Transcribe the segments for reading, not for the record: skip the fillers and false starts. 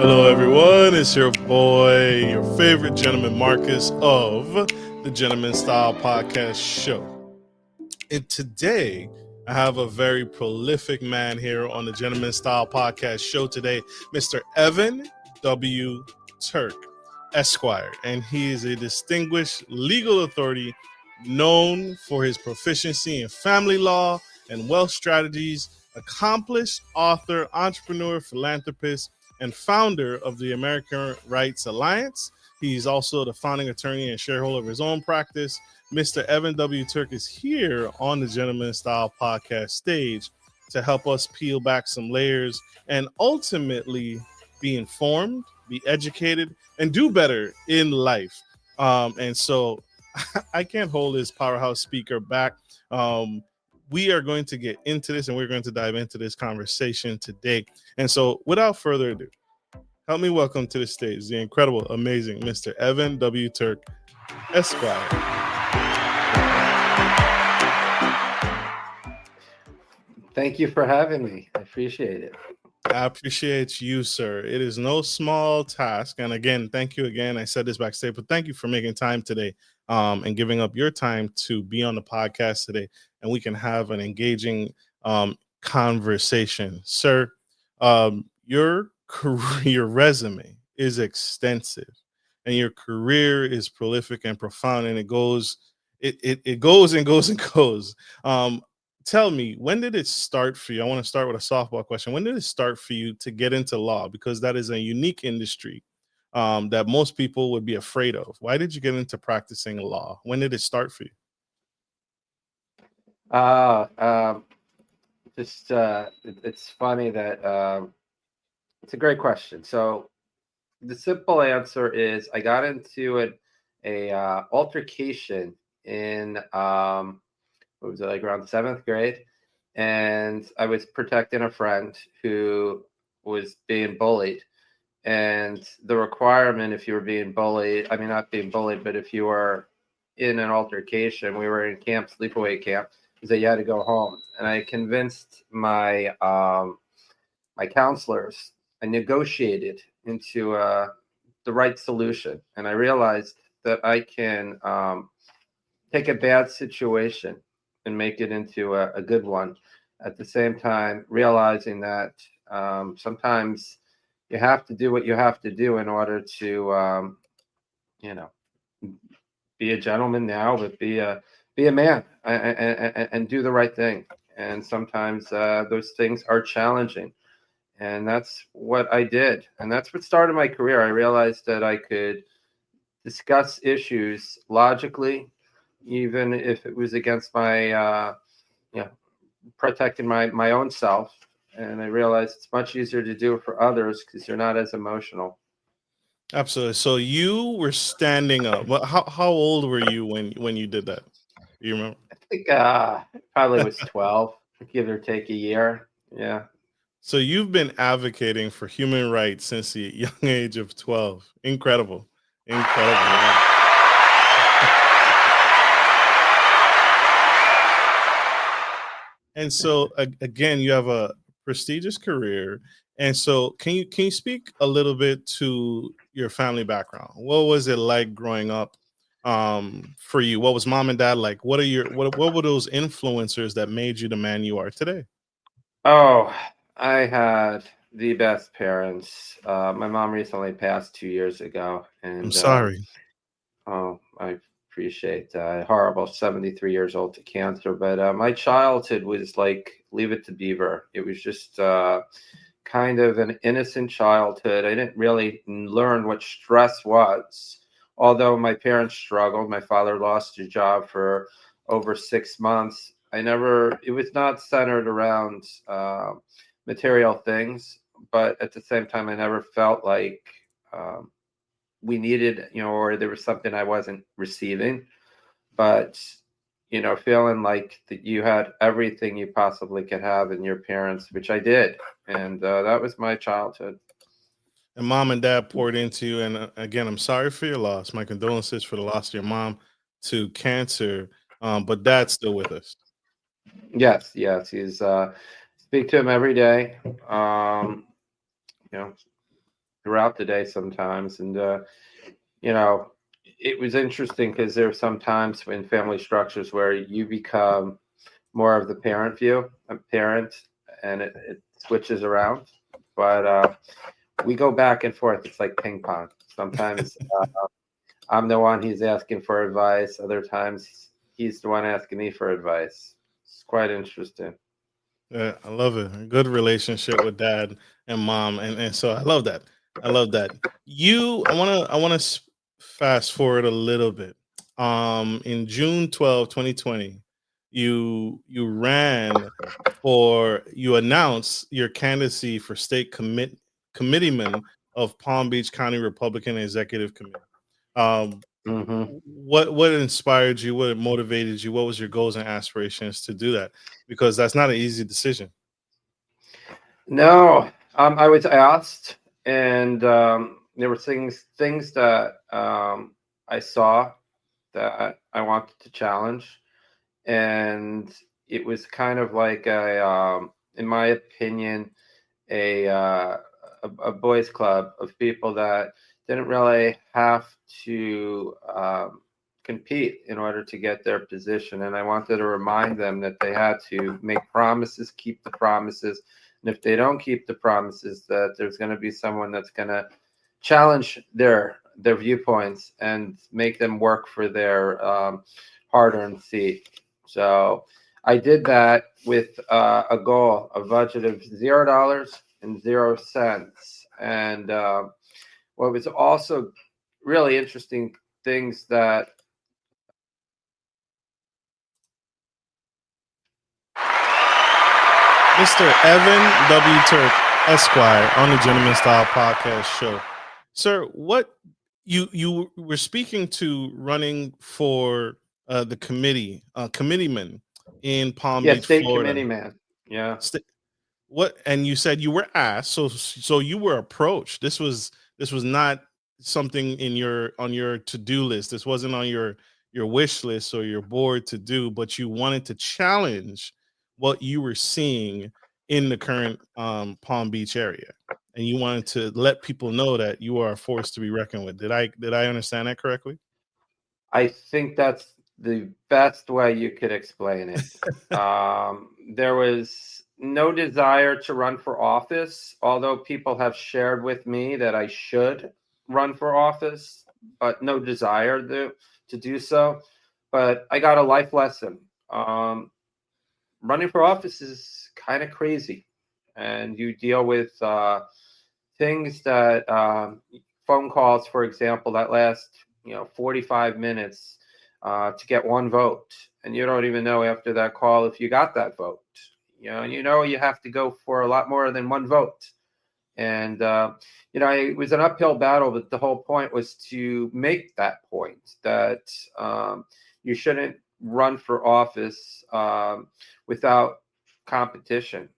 Hello, everyone. It's your boy, your favorite gentleman, Marcus, of the Gentleman Style Podcast Show. And today, I have a very prolific man here on the Gentleman Style Podcast Show today, Mr. Evan W. Turk, Esquire. And he is a distinguished legal authority known for his proficiency in family law and wealth strategies, accomplished author, entrepreneur, philanthropist, and founder of the American Rights Alliance. He's also the founding attorney and shareholder of his own practice. Mr. Evan W. Turk is here on the Gentleman Style Podcast stage to help us peel back some layers and ultimately be informed, be educated, and do better in life. And so I can't hold this powerhouse speaker back. We are going to get into this and we're going to dive into this conversation today. And so without further ado, help me welcome to the stage the incredible, amazing Mr. Evan W. Turk, Esquire. Thank you for having me. I appreciate it. I appreciate you, sir. It is no small task. And again, thank you again. I said this backstage, but thank you for making time today and giving up your time to be on the podcast today. And we can have an engaging conversation. Sir, your career, your resume is extensive and your career is prolific and profound, and it goes and goes and goes. Tell me, when did it start for you? I want to start with a softball question. When did it start for you to get into law? Because that is a unique industry that most people would be afraid of. Why did you get into practicing law? When did it start for you? It's funny that it's a great question. So the simple answer is I got into a altercation in what was it, like around 7th grade, and I was protecting a friend who was being bullied. And the requirement, if you were being bullied, I mean, not being bullied, but if you were in an altercation, we were in camp, sleepaway camp, is that you had to go home. And I convinced my my counselors. I negotiated into the right solution, and I realized that I can take a bad situation and make it into a good one. At the same time, realizing that sometimes you have to do what you have to do in order to, you know, be a gentleman now, but be a man and do the right thing. And sometimes those things are challenging, and that's what I did, and that's what started my career. I realized that I could discuss issues logically, even if it was against my, you know, protecting my own self. And I realized it's much easier to do it for others because you're not as emotional. Absolutely. So you were standing up. Well, how old were you when you did that? Do you remember? I think probably was 12, give or take a year. Yeah. So you've been advocating for human rights since the young age of 12. Incredible. Incredible. And so again, you have a prestigious career. And so can you speak a little bit to your family background? What was it like growing up for you? What was mom and dad like? What were those influencers that made you the man you are today? Oh, I had the best parents. My mom recently passed 2 years ago, I'm and sorry. oh, I appreciate horrible 73 years old to cancer. But my childhood was like Leave It to Beaver. It was just kind of an innocent childhood. I didn't really learn what stress was, although my parents struggled. My father lost his job for over 6 months. It was not centered around material things, but at the same time, I never felt like um, we needed, or there was something I wasn't receiving. But, feeling like that you had everything you possibly could have in your parents, which I did. And that was my childhood. And mom and dad poured into you. And again, I'm sorry for your loss. My condolences for the loss of your mom to cancer. But dad's still with us. Yes, yes. He's speak to him every day. Um, you know, throughout the day sometimes. And you know, it was interesting because there are some times in family structures where you become more of the parent view, a parent, and it switches around. But we go back and forth. It's like ping pong. Sometimes I'm the one he's asking for advice. Other times he's the one asking me for advice. It's quite interesting. Yeah, I love it. A good relationship with dad and mom, and so I love that. I love that. I want to fast forward a little bit. In June 12, 2020, you ran for you announced your candidacy for state committeeman of Palm Beach County Republican Executive Committee. Um, Hmm. what inspired you? What motivated you? What was your goals and aspirations to do that? Because that's not an easy decision. No, I was asked, and there were things that I saw that I wanted to challenge, and it was kind of like in my opinion, a, uh, a boys' club of people that didn't really have to compete in order to get their position. And I wanted to remind them that they had to make promises, keep the promises. And if they don't keep the promises, that there's going to be someone that's going to challenge their viewpoints and make them work for their hard-earned seat. So I did that with a goal, a budget of $0 and 0 cents. And what was also really interesting things that Mr. Evan W. Turk, Esquire, on the Gentleman Style Podcast Show. Sir, what you were speaking to running for the committeeman in Palm yeah, Beach, state Florida. committee man. Yeah. What, and you said you were asked, so you were approached. This was not something in your on your to-do list. This wasn't on your wish list or your board to do, but you wanted to challenge what you were seeing in the current Palm Beach area, and you wanted to let people know that you are a force to be reckoned with. Did I understand that correctly? I think that's the best way you could explain it. There was no desire to run for office, although people have shared with me that I should run for office, but no desire to do so. But I got a life lesson. Running for office is kind of crazy, and you deal with things that phone calls, for example, that last 45 minutes to get one vote, and you don't even know after that call if you got that vote. You have to go for a lot more than one vote. And it was an uphill battle, but the whole point was to make that point that you shouldn't run for office without competition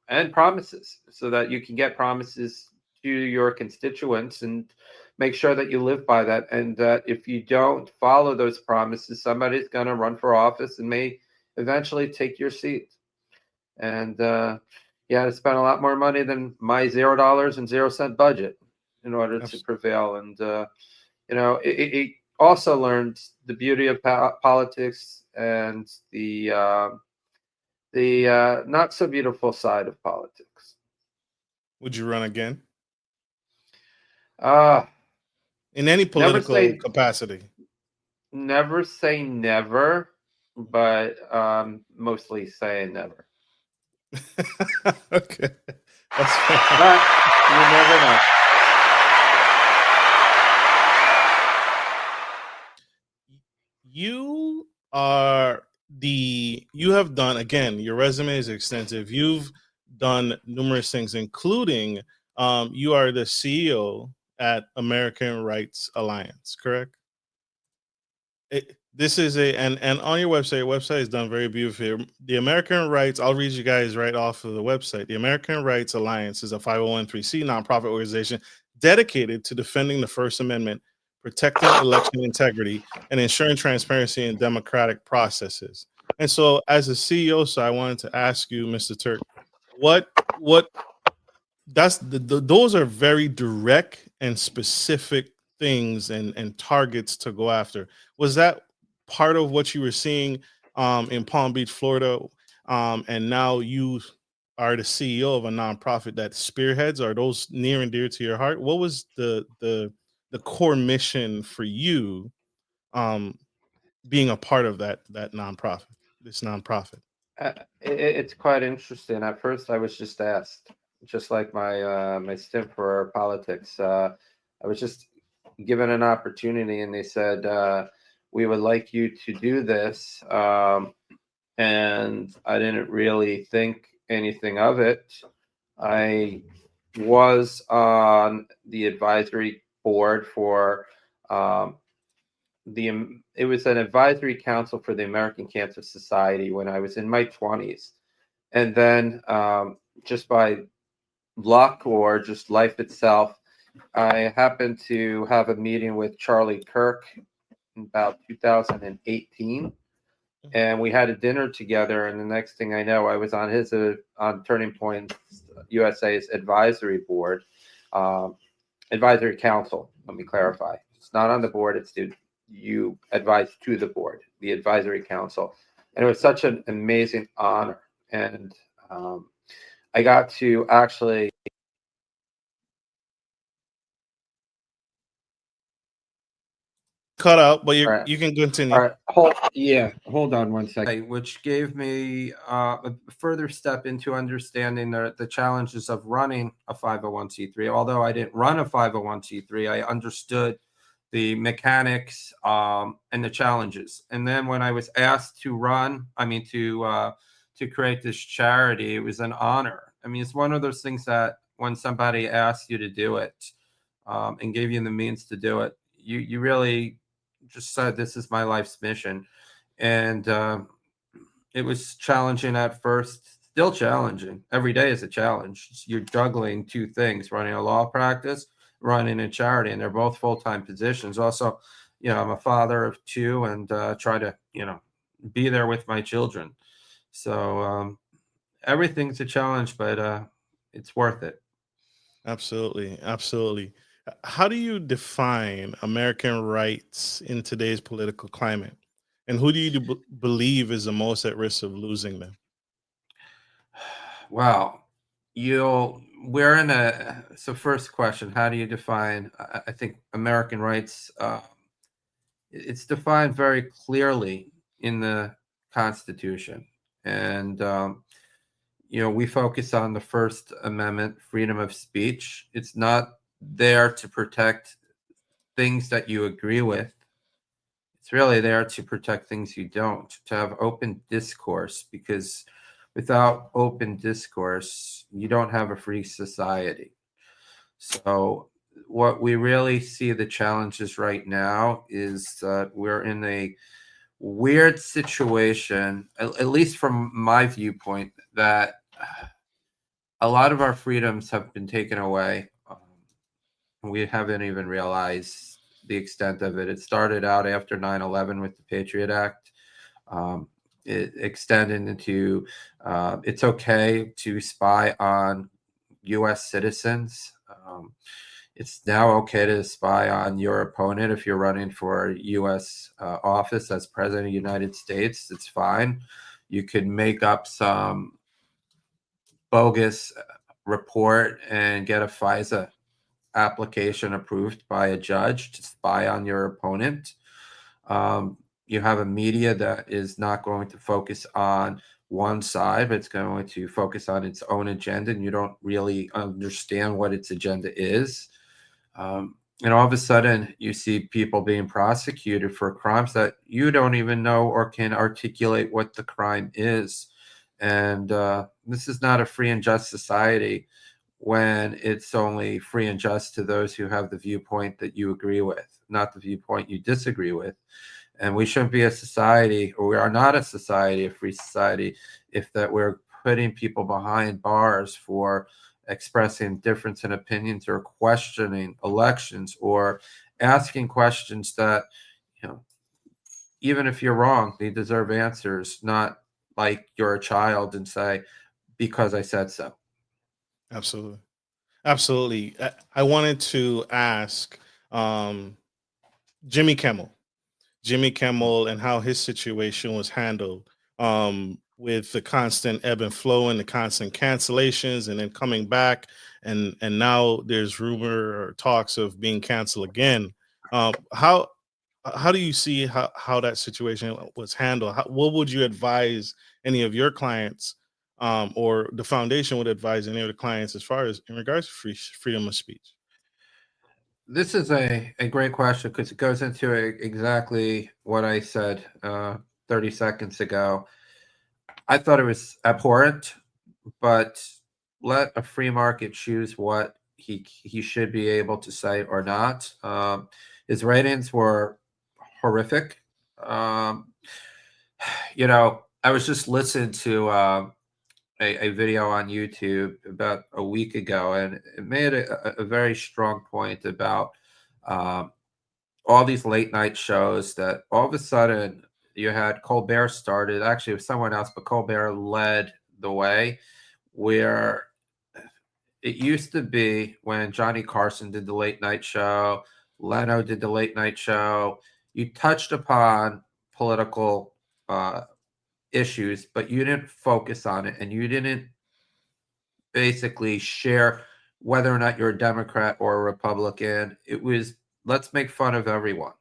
and promises, so that you can get promises to your constituents and make sure that you live by that. And that if you don't follow those promises, somebody's going to run for office and may eventually take your seat. And yeah, to spend a lot more money than my $0 and 0 cent budget in order to Abs- prevail. And it also learned the beauty of politics and the not so beautiful side of politics. Would you run again Uh, in any never political say capacity? never say never, but mostly say never. Okay, that's fair. But you never know. You are you have done, again, your resume is extensive. You've done numerous things, including you are the CEO at American Rights Alliance, correct? This is and on your website is done very beautifully. The American Rights, I'll read you guys right off of the website. The American Rights Alliance is a 501c nonprofit organization dedicated to defending the First Amendment, protecting election integrity, and ensuring transparency in democratic processes. And so, as a CEO, so I wanted to ask you, Mr. Turk, what those are very direct and specific things and targets to go after. Was that part of what you were seeing in Palm Beach, Florida? And now you are the CEO of a nonprofit that spearheads. Are those near and dear to your heart? What was the core mission for you, um, being a part of that nonprofit, this nonprofit? It's quite interesting. At first, I was just asked, just like my stint for politics. I was just given an opportunity, and they said, "We would like you to do this," and I didn't really think anything of it. I was on the advisory board for um, it was an advisory council for the American Cancer Society when I was in my 20s. And then just by luck or just life itself, I happened to have a meeting with Charlie Kirk in about 2018, and we had a dinner together. And the next thing I know, I was on his on Turning Point USA's advisory board, um, advisory council. Let me clarify: it's not on the board; it's you advise to the board, the advisory council, and it was such an amazing honor. And um, I got to actually. Cut out, but All right. you can continue. All right. Hold on one second. Which gave me a further step into understanding the challenges of running a 501c3. Although I didn't run a 501c3, I understood the mechanics and the challenges. And then when I was asked to to create this charity, it was an honor. I mean, it's one of those things that when somebody asks you to do it and gave you the means to do it, you really just said, "This is my life's mission." And it was challenging at first, still challenging. Every day is a challenge. You're juggling two things: running a law practice, running a charity, and they're both full-time positions. Also, I'm a father of two, and try to be there with my children. So everything's a challenge, but it's worth it. Absolutely, absolutely. How do you define American rights in today's political climate, and who do you believe is the most at risk of losing them? Wow. We're in a, so first question, how do you define, I think American rights, it's defined very clearly in the Constitution. And, we focus on the First Amendment, freedom of speech. It's not there to protect things that you agree with. It's really there to protect things you don't, to have open discourse, because without open discourse, you don't have a free society. So, what we really see the challenges right now is that we're in a weird situation, at least from my viewpoint, that a lot of our freedoms have been taken away. We haven't even realized the extent of it. It started out after 9/11 with the Patriot Act. Um, it extended into it's okay to spy on U.S. citizens. It's now okay to spy on your opponent if you're running for U.S. Office as President of the United States. It's fine. You could make up some bogus report and get a FISA application approved by a judge to spy on your opponent. You have a media that is not going to focus on one side, but it's going to focus on its own agenda, and you don't really understand what its agenda is. And all of a sudden, you see people being prosecuted for crimes that you don't even know or can articulate what the crime is. And this is not a free and just society when it's only free and just to those who have the viewpoint that you agree with, not the viewpoint you disagree with. And we shouldn't be a society, or we are not a society, a free society, if that we're putting people behind bars for expressing difference in opinions or questioning elections or asking questions that, you know, even if you're wrong, they deserve answers, not like you're a child and say, because I said so. Absolutely. Absolutely. I wanted to ask um, Jimmy Kimmel. Jimmy Kimmel and how his situation was handled with the constant ebb and flow and the constant cancellations and then coming back and now there's rumor or talks of being canceled again. How do you see how that situation was handled? What would you advise any of your clients or the foundation would advise any of the clients as far as in regards to freedom of speech? This is a great question because it goes into exactly what I said 30 seconds ago. I thought it was abhorrent, but let a free market choose what he should be able to say or not. His ratings were horrific. Um, I was just listening to a video on YouTube about a week ago, and it made a very strong point about um, all these late night shows that all of a sudden you had Colbert started. Actually, it was someone else, but Colbert led the way. Where it used to be when Johnny Carson did the late night show, Leno did the late night show, you touched upon political uh, issues, but you didn't focus on it and you didn't basically share whether or not you're a Democrat or a Republican. It was let's make fun of everyone,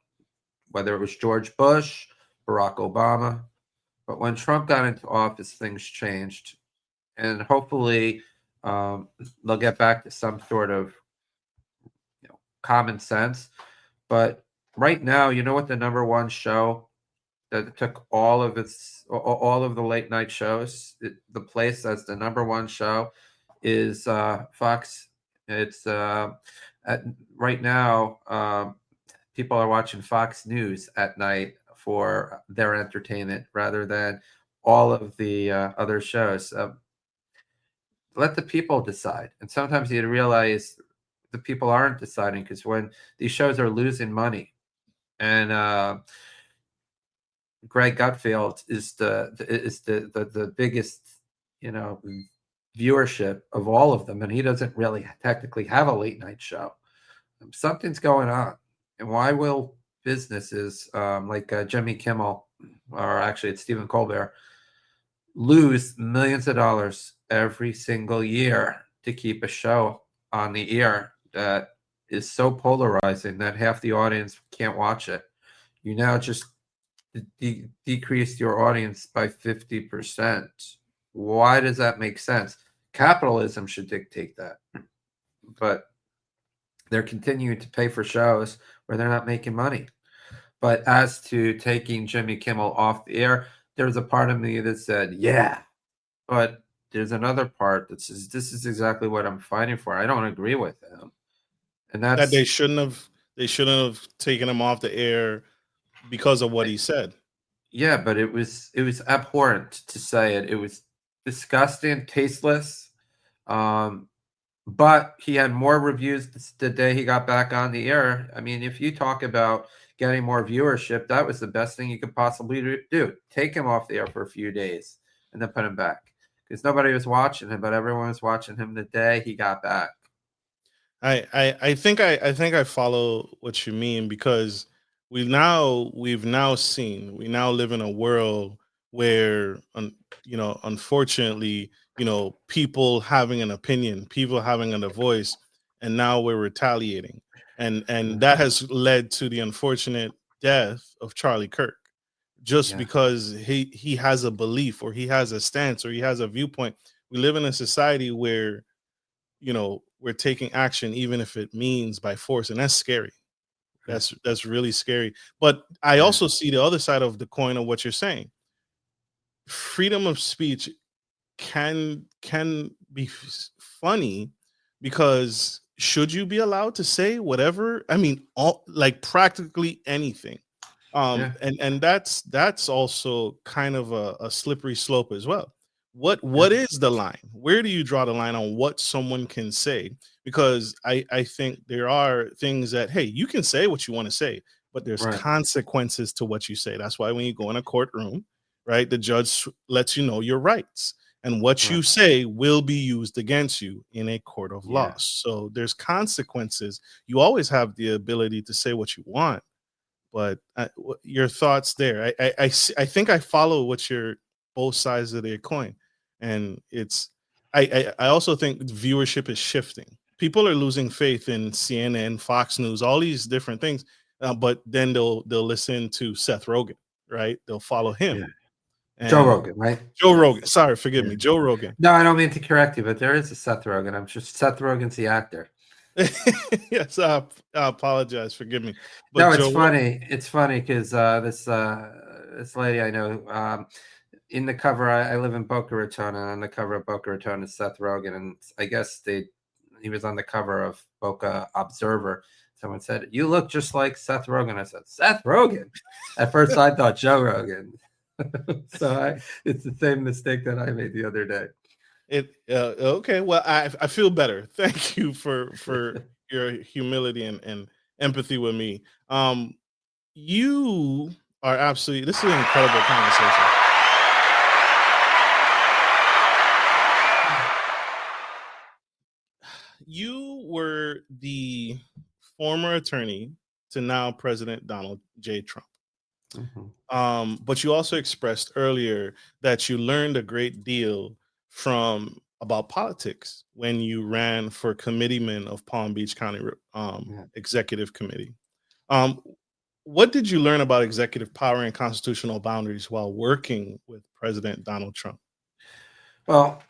whether it was George Bush, Barack Obama. But when Trump got into office, things changed. And hopefully um, they'll get back to some sort of common sense. But right now, you know what the number one show that took all of the late night shows, the place that's the number one show is Fox. It's at right now. People are watching Fox News at night for their entertainment rather than all of the other shows. Let the people decide. And sometimes you realize the people aren't deciding because when these shows are losing money, and Greg Gutfeld is the biggest, you know, viewership of all of them, and he doesn't really technically have a late night show. Something's going on, and why will businesses like Jimmy Kimmel, or actually it's Stephen Colbert, lose millions of dollars every single year to keep a show on the air that is so polarizing that half the audience can't watch it? You now just decreased your audience by 50%. Why does that make sense? Capitalism should dictate that. But they're continuing to pay for shows where they're not making money. But as to taking Jimmy Kimmel off the air, there's a part of me that said, yeah. But there's another part that says, this is exactly what I'm fighting for. I don't agree with him. And That that's, they shouldn't have taken him off the air because of what he said. yeah, but it was abhorrent to say it. It was disgusting, tasteless. Um, but he had more reviews the day he got back on the air. I mean, if you talk about getting more viewership, that was the best thing you could possibly do. Take him off the air for a few days and then put him back because nobody was watching him, but everyone was watching him the day he got back. I think I follow what you mean because we've now seen we now live in a world where unfortunately people having an opinion, people having a voice, and now we're retaliating, and that has led to the unfortunate death of Charlie Kirk just Yeah, because he has a belief or he has a stance or he has a viewpoint. We live in a society where we're taking action even if it means by force, and that's scary. yeah, That's really scary. But I yeah, also see the other side of the coin of what you're saying. Freedom of speech can be funny because should you be allowed to say whatever? I mean, all like practically anything. yeah, And that's also kind of a slippery slope as well. yeah, What is the line? Where do you draw the line on what someone can say? Because I think there are things that, hey, you can say what you want to say, but there's right. consequences to what you say. That's why when you go in a courtroom, right, the judge lets you know your rights. and what Right. you say will be used against you in a court of law. Yeah. So there's consequences. You always have the ability to say what you want, but your thoughts there. I think I follow what you're both sides of the coin, and it's I also think viewership is shifting. People are losing faith in CNN, Fox News, all these different things, but then they'll listen to Seth Rogen, right? They'll follow him Yeah. Joe and Rogan, right? Joe Yes. Rogan. Sorry, forgive Yeah. me, Joe Rogan. No, I don't mean to correct you, but there is a Seth Rogen. I'm sure Seth Rogen's the actor. Yes, I apologize. Forgive me, but No, it's Joe. funny. It's funny because this lady I know, in the cover, I live in Boca Raton, and on the cover of Boca Raton is Seth Rogen, and I guess he was on the cover of Boca Observer. Someone said, "You look just like Seth Rogen." I said, "Seth Rogen." At first, I thought Joe Rogan. It's the same mistake that I made the other day. Okay. Well, I feel better. Thank you for your humility and empathy with me. You are absolutely. This is an incredible conversation. You were the former attorney to now President Donald J. Trump. Mhm. But you also expressed earlier that you learned a great deal from about politics when you ran for committeeman of Palm Beach County Yeah. Executive Committee. Um, what did you learn about executive power and constitutional boundaries while working with President Donald Trump? Well,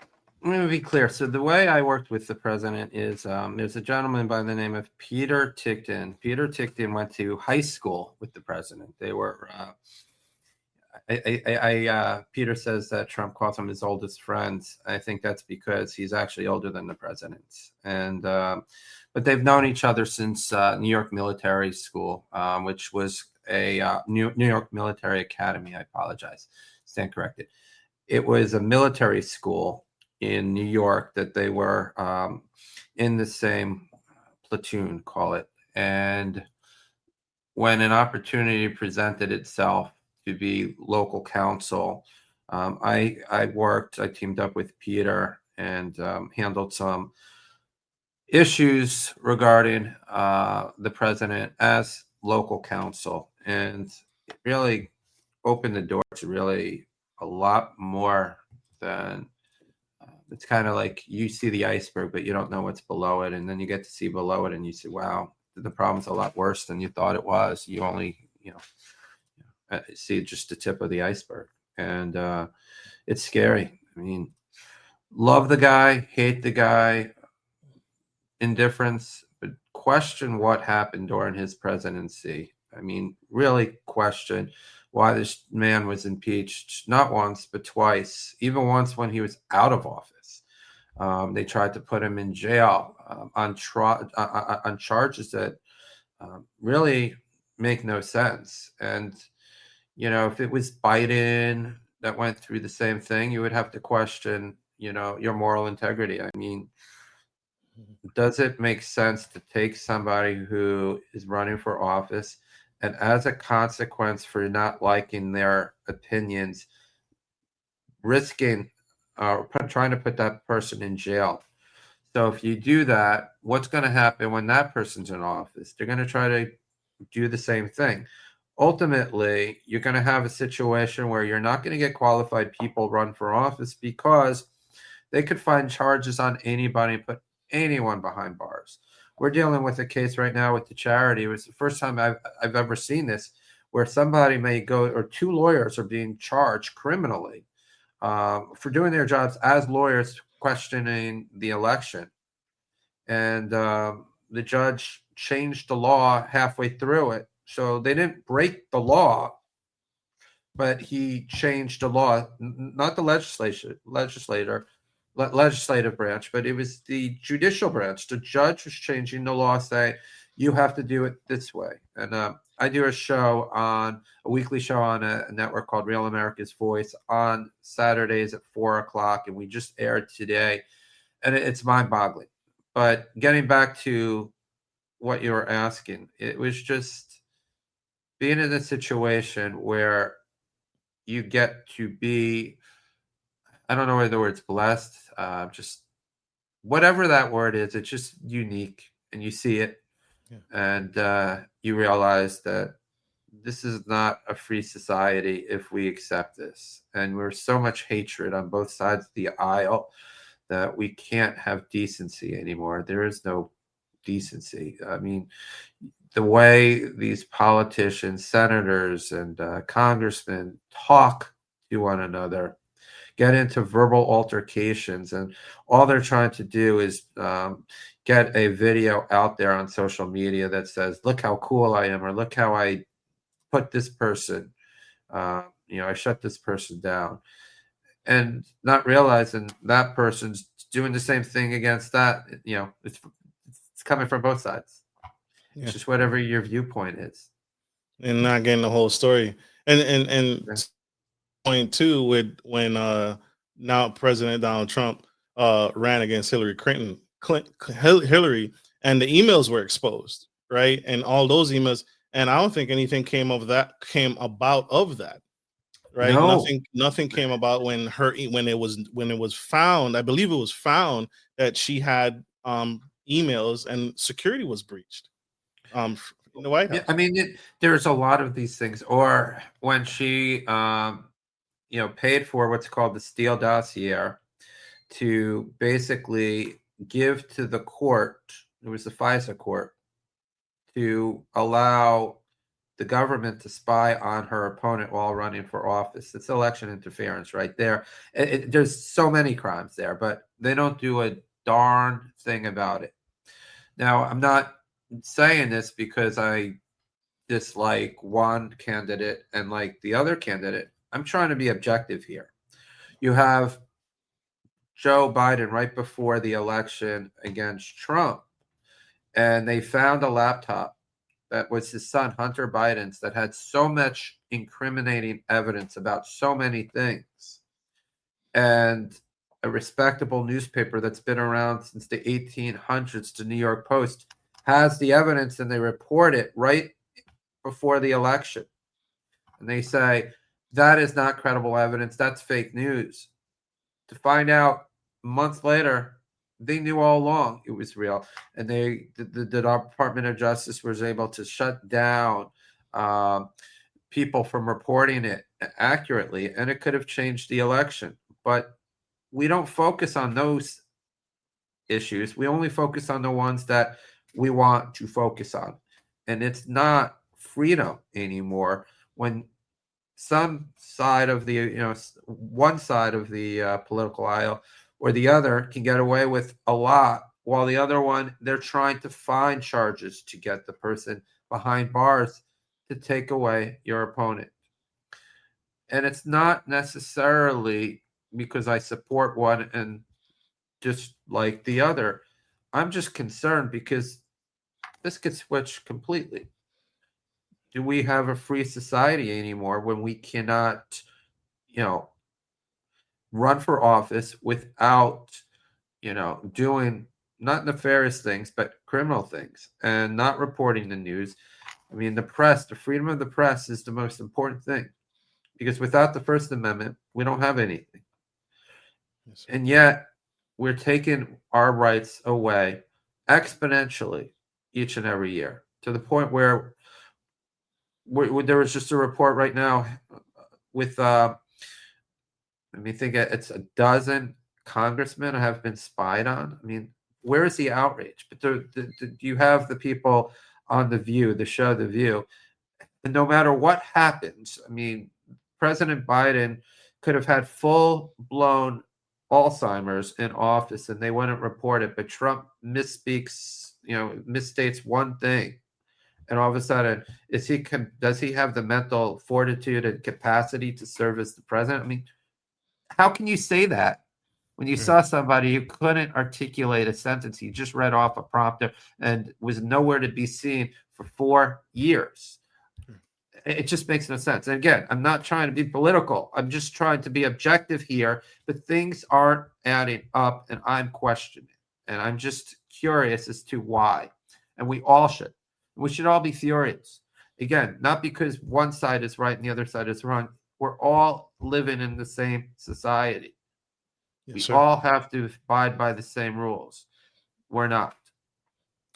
let me be clear. So the way I worked with the president is there's a gentleman by the name of Peter Ticton. Peter Ticton went to high school with the president. They were. Peter says that Trump calls him his oldest friend. I think that's because he's actually older than the president. And but they've known each other since New York Military School, which was a New York Military Academy. I apologize, stand corrected. It was a military school in New York that they were in the same platoon, call it. And when an opportunity presented itself to be local counsel, I teamed up with Peter and handled some issues regarding the president as local counsel. And it really opened the door to really a lot more than it's kind of like you see the iceberg, but you don't know what's below it. And then you get to see below it and you say, wow, the problem's a lot worse than you thought it was. You only, see just the tip of the iceberg. And it's scary. I mean, love the guy, hate the guy, indifference, but question what happened during his presidency. I mean, really question why this man was impeached not once, but twice, even once when he was out of office. They tried to put him in jail on charges that really make no sense. And, if it was Biden that went through the same thing, you would have to question, your moral integrity. I mean, does it make sense to take somebody who is running for office and as a consequence for not liking their opinions, risking trying to put that person in jail? So if you do that, what's going to happen when that person's in office? They're going to try to do the same thing. Ultimately, you're going to have a situation where you're not going to get qualified people run for office because they could find charges on anybody and put anyone behind bars. We're dealing with a case right now with the charity. It was the first time I've ever seen this where somebody may go, or two lawyers are being charged criminally for doing their jobs as lawyers questioning the election. And the judge changed the law halfway through it. So they didn't break the law, but he changed the law, not the legislative branch, but it was the judicial branch. The judge was changing the law, saying you have to do it this way. And I do a weekly show on a network called Real America's Voice on Saturdays at 4:00, and we just aired today, and it's mind-boggling. But getting back to what you were asking, it was just being in a situation where you get to be I don't know whether the word's blessed, just whatever that word is, it's just unique, and you see it, Yeah. and you realize that this is not a free society if we accept this. And we're so much hatred on both sides of the aisle that we can't have decency anymore. There is no decency. I mean, the way these politicians, senators, and congressmen talk to one another, get into verbal altercations, and all they're trying to do is get a video out there on social media that says, "Look how cool I am," or "Look how I put this person, I shut this person down," and not realizing that person's doing the same thing against that. It's coming from both sides. It's Yeah. just whatever your viewpoint is. And not getting the whole story. Yeah. And point too with when now President Donald Trump ran against Hillary, and the emails were exposed, right? And all those emails, and I don't think anything came about of that, right? No, Nothing came about when it was found. I believe it was found that she had emails and security was breached in the White yeah, I House. mean, there's a lot of these things. Or when she, paid for what's called the Steele dossier to basically give to the court. It was the FISA court to allow the government to spy on her opponent while running for office. It's election interference right there. There's so many crimes there, but they don't do a darn thing about it. Now, I'm not saying this because I dislike one candidate and like the other candidate. I'm trying to be objective here. You have Joe Biden right before the election against Trump, and they found a laptop that was his son Hunter Biden's that had so much incriminating evidence about so many things. And a respectable newspaper that's been around since the 1800s, the New York Post, has the evidence, and they report it right before the election. And they say that is not credible evidence, that's fake news. To find out months later, they knew all along it was real, and the Department of Justice was able to shut down um, people from reporting it accurately, and it could have changed the election. But we don't focus on those issues. We only focus on the ones that we want to focus on, and it's not freedom anymore when some side of the one side of the political aisle or the other can get away with a lot, while the other one, they're trying to find charges to get the person behind bars to take away your opponent. And it's not necessarily because I support one and just like the other. I'm just concerned because this gets switched completely. Do we have a free society anymore when we cannot, you know, run for office without, doing not nefarious things, but criminal things and not reporting the news? I mean, the press, the freedom of the press is the most important thing because without the First Amendment, we don't have anything. Yes, sir. And yet, we're taking our rights away exponentially each and every year to the point where there was just a report right now with let me think. It's a dozen congressmen have been spied on. I mean, where is the outrage? But you have the people on The View, the show The View, and no matter what happens, I mean, President Biden could have had full blown Alzheimer's in office and they wouldn't report it. But Trump misspeaks, misstates one thing, and all of a sudden, does he have the mental fortitude and capacity to serve as the president? I mean, how can you say that when you Right. saw somebody who couldn't articulate a sentence? He just read off a prompter and was nowhere to be seen for 4 years. It just makes no sense. And again, I'm not trying to be political. I'm just trying to be objective here. But things aren't adding up, and I'm questioning. And I'm just curious as to why. And we all should. We should all be furious. Again, not because one side is right and the other side is wrong. We're all living in the same society. Yes, We sir. all have to abide by the same rules. We're not.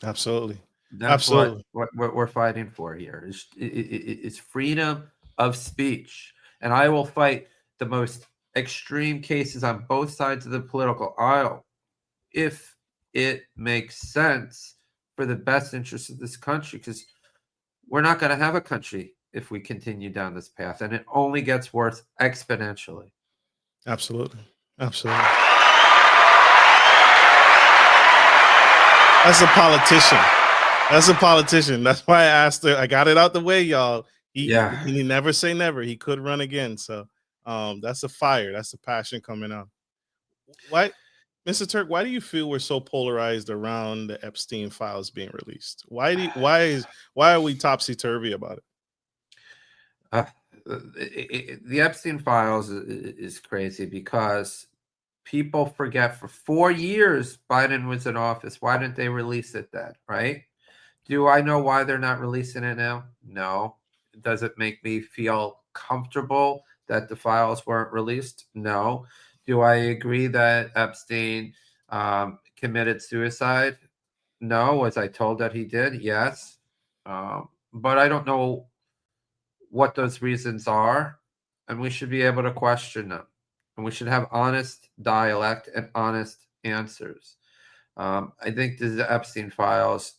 Absolutely. That's what Absolutely. we're fighting for here. Is freedom of speech, and I will fight the most extreme cases on both sides of the political aisle if it makes sense for the best interest of this country. Because we're not going to have a country if we continue down this path, and it only gets worse exponentially. Absolutely. Absolutely. That's a politician. That's a politician. That's why I asked her. I got it out the way, y'all. Yeah. He never say never. He could run again. So that's a fire. That's a passion coming out. Why, Mr. Turk, why do you feel we're so polarized around the Epstein files being released? Why are we topsy turvy about it? Uh, the Epstein files is crazy because people forget for 4 years Biden was in office. Why didn't they release it then? Right? Do I know why they're not releasing it now? No. Does it make me feel comfortable that the files weren't released? No. Do I agree that Epstein committed suicide? No. Was I told that he did? Yes. But I don't know what those reasons are, and we should be able to question them. And we should have honest dialect and honest answers. I think the Epstein files.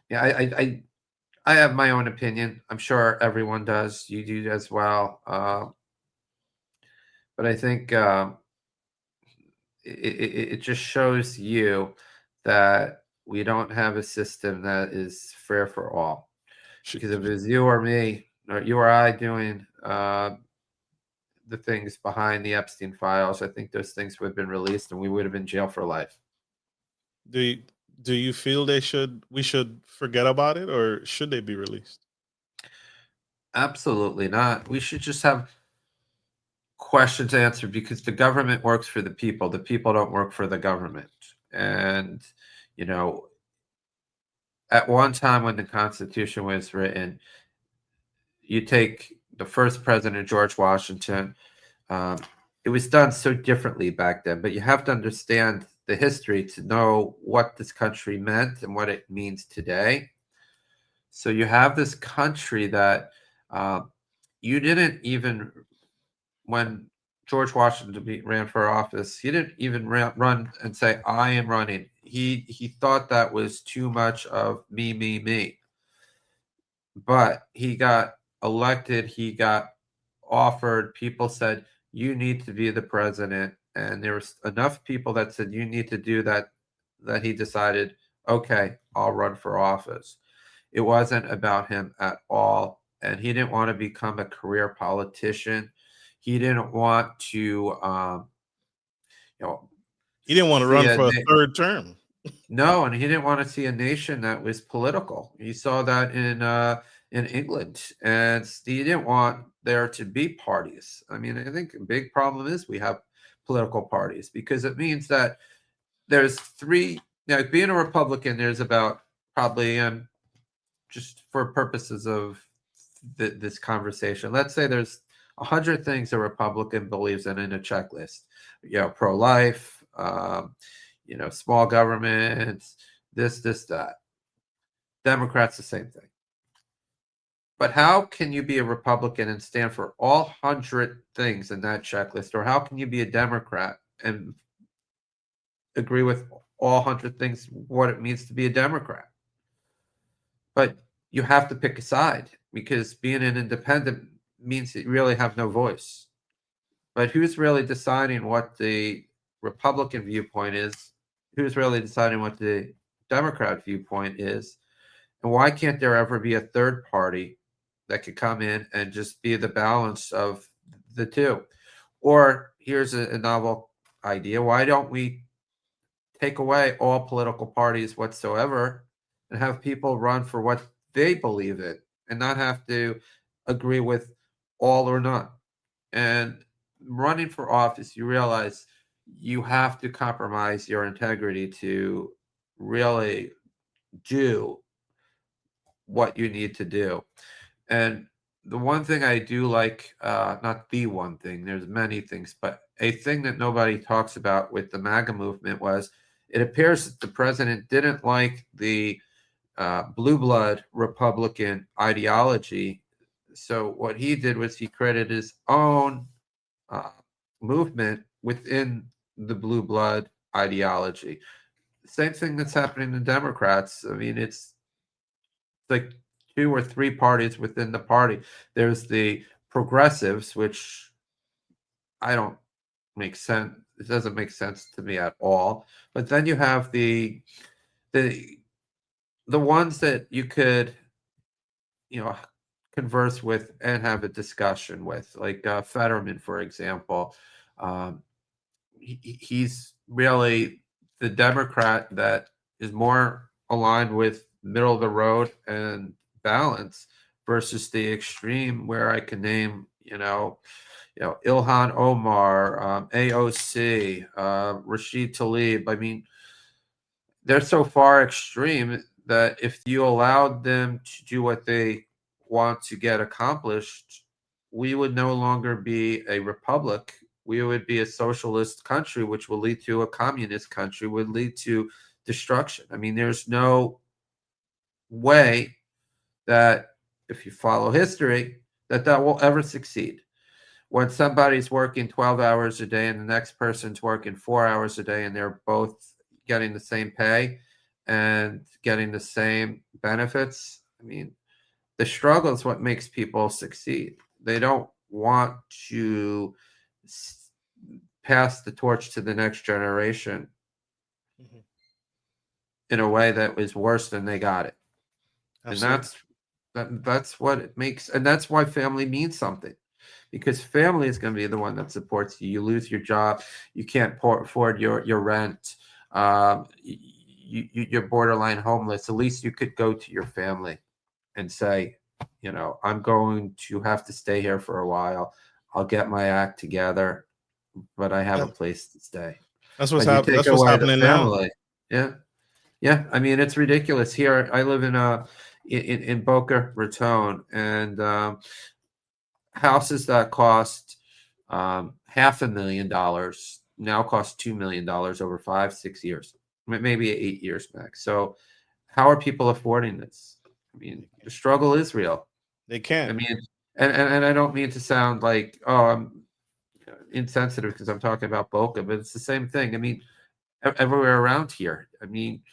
Yeah, I have my own opinion. I'm sure everyone does. You do as well. But I think it just shows you that we don't have a system that is fair for all. Because if it was you or me, or you or I doing the things behind the Epstein files, I think those things would have been released and we would have been in jail for life. Do you, do you feel we should forget about it, or should they be released? Absolutely not. We should just have questions answered because the government works for the people. The people don't work for the government. And, you know, at one time when the Constitution was written, you take the first president, George Washington. Um, it was done so differently back then, but you have to understand the history to know what this country meant and what it means today. So you have this country that you didn't even, when George Washington ran for office, he didn't even run and say, "I am running." He thought that was too much of me, me, me. But he got elected. He got offered. People said, "You need to be the president," and there was enough people that said, "You need to do that." That he decided, "Okay, I'll run for office." It wasn't about him at all, and he didn't want to become a career politician. He didn't want to, you know, He didn't want to see run a for a third term. no, and he didn't want to see a nation that was political. He saw that in England, and he didn't want there to be parties. I mean, I think a big problem is we have political parties because it means that there's three. Being a Republican, there's about probably just for purposes of this conversation, let's say there's 100 things a Republican believes in a checklist. Pro-life, small government, this, that. Democrats, the same thing. But how can you be a Republican and stand for all 100 things in that checklist, or how can you be a Democrat and agree with all 100 things what it means to be a Democrat? But you have to pick a side because being an independent means that you really have no voice. But who's really deciding what the Republican viewpoint is? Who's really deciding what the Democrat viewpoint is? And why can't there ever be a third party that could come in and just be the balance of the two? Or here's a novel idea. Why don't we take away all political parties whatsoever and have people run for what they believe in and not have to agree with all or none? And running for office, you realize you have to compromise your integrity to really do what you need to do. And the one thing I do like, not the one thing, there's many things, but a thing that nobody talks about with the MAGA movement was it appears that the president didn't like the blue blood Republican ideology. So what he did was he created his own uh, movement within the blue blood ideology. Same thing that's happening to Democrats. I mean, it's like two or three parties within the party. There's the progressives, which I don't make sense. It doesn't make sense to me at all. But then you have the the ones that you could, you know, converse with and have a discussion with, like Fetterman, for example. Um, he's really the Democrat that is more aligned with middle of the road and balance versus the extreme where I can name, Ilhan Omar, AOC, Rashid Tlaib. I mean, they're so far extreme that if you allowed them to do what they want to get accomplished, we would no longer be a republic. We would be a socialist country, which will lead to a communist country, would lead to destruction. I mean, there's no way that, if you follow history, that will ever succeed. When somebody's working 12 hours a day and the next person's working 4 hours a day and they're both getting the same pay and getting the same benefits, I mean, the struggle is what makes people succeed. They don't want to pass the torch to the next generation Mhm. in a way that was worse than they got it. And Absolutely. that's what it makes, and that's why family means something, because family is going to be the one that supports you. You lose your job, you can't afford your rent, you're borderline homeless. At least you could go to your family and say, I'm going to have to stay here for a while. I'll get my act together, but I have a Yeah, place to stay. that's what's But you happening. take That's what's away the happening now. family, yeah. Yeah, I mean it's ridiculous. Here, I live in Boca Raton, and houses that cost $500,000 now cost $2 million over 5 6 years, maybe 8 years max. So, how are people affording this? I mean, They the can't. struggle is real. They I can't. mean, and I don't mean to sound like, oh, I'm insensitive because I'm talking about Boca, but it's the same thing. I mean, everywhere around here. I mean,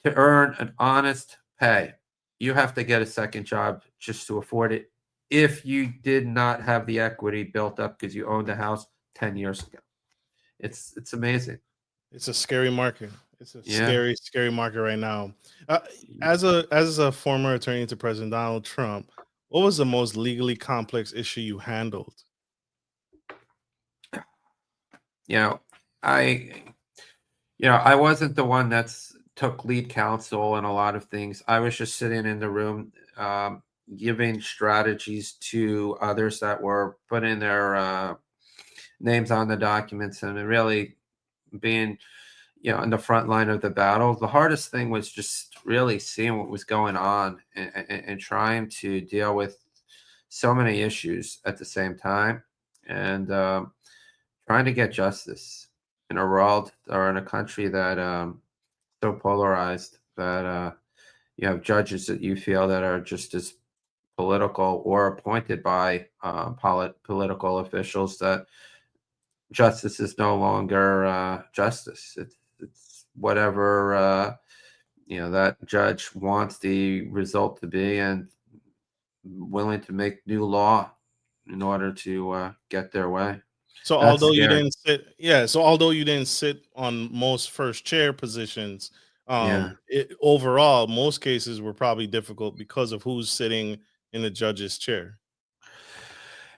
to earn an honest pay, you have to get a second job just to afford it. If you did not have the equity built up because you owned a house 10 years ago, it's amazing. It's a scary market. It's a Yeah. scary, scary market right now. Uh, as a former attorney to President Donald Trump, what was the most legally complex issue you handled? You know, I I wasn't the one that's took lead counsel in a lot of things. I was just sitting in the room, giving strategies to others that were putting their names on the documents and really being in the front line of the battle. The hardest thing was just really seeing what was going on and trying to deal with so many issues at the same time, and trying to get justice in a world or in a country that so polarized that you have judges that you feel that are just as political or appointed by political officials that justice is no longer justice. It's whatever that judge wants the result to be, and willing to make new law in order to get their way. So That's although you scary. didn't sit, yeah. So although you didn't sit on most first chair positions, Yeah. overall, most cases were probably difficult because of who's sitting in the judge's chair.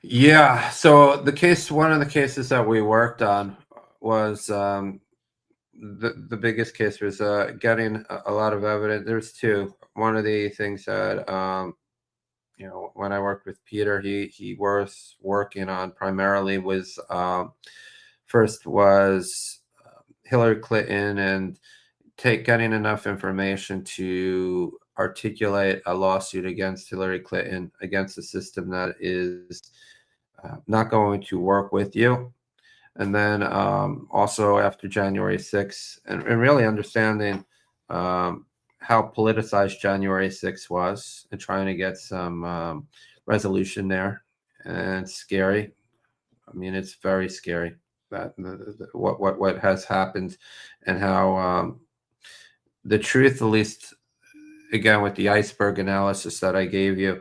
Yeah. So one of the cases that we worked on was the biggest case was getting a lot of evidence. There's two. One of the things that when I worked with Peter, he was working on primarily was first was Hillary Clinton and getting enough information to articulate a lawsuit against Hillary Clinton, against a system that is not going to work with you. And then also after January 6th, and really understanding um, how politicized January 6th was and trying to get some resolution there. And it's scary. I mean, it's very scary that what has happened and how the truth, at least again with the iceberg analysis that I gave you,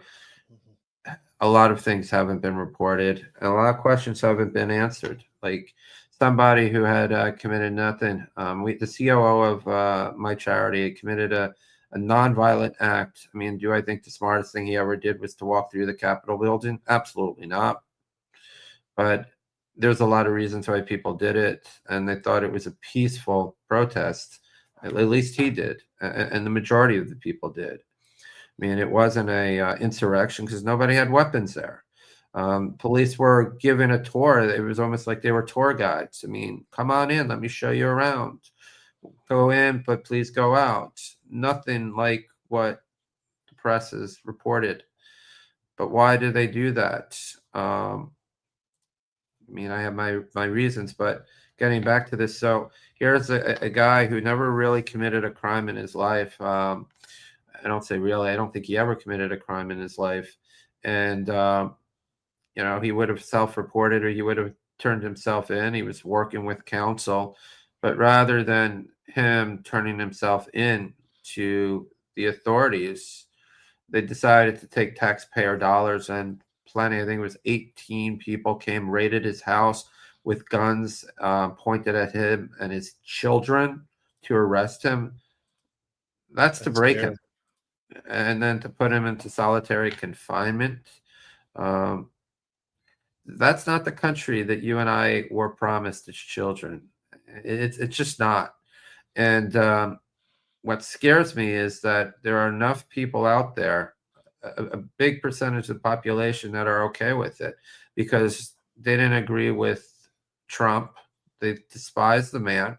a lot of things haven't been reported and a lot of questions haven't been answered. Like somebody who had committed nothing. The COO of my charity committed a nonviolent act. I mean, do I think the smartest thing he ever did was to walk through the Capitol building? Absolutely not. But there's a lot of reasons why people did it, and they thought it was a peaceful protest. At least he did, and the majority of the people did. I mean, it wasn't a insurrection because nobody had weapons there. Police were given a tour. It was almost like they were tour guides. I mean, come on in, let me show you around. Go in, but please go out. Nothing like what the press has reported. But why did they do that? I mean, I have my reasons, but getting back to this, so here's a guy who never really committed a crime in his life. I don't say really. I don't think he ever committed a crime in his life, and he would have self-reported or he would have turned himself in. He was working with counsel, but rather than him turning himself in to the authorities, they decided to take taxpayer dollars and plenty. I think it was 18 people came, raided his house with guns pointed at him and his children to arrest him. That's to break him. And then to put him into solitary confinement. That's not the country that you and I were promised as children. It's just not. And what scares me is that there are enough people out there, a big percentage of the population that are okay with it because they didn't agree with Trump. They despise the man.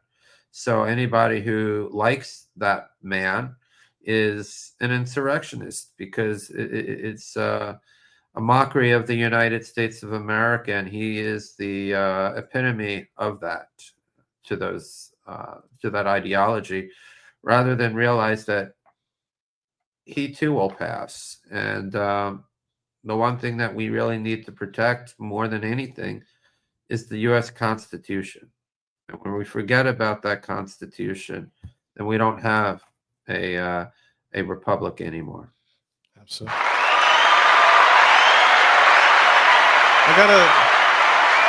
So anybody who likes that man is an insurrectionist because it's a mockery of the United States of America, and he is the epitome of that to that ideology, rather than realize that he too will pass. And the one thing that we really need to protect more than anything is the U.S. Constitution. And when we forget about that Constitution, then we don't have a republic anymore. Absolutely.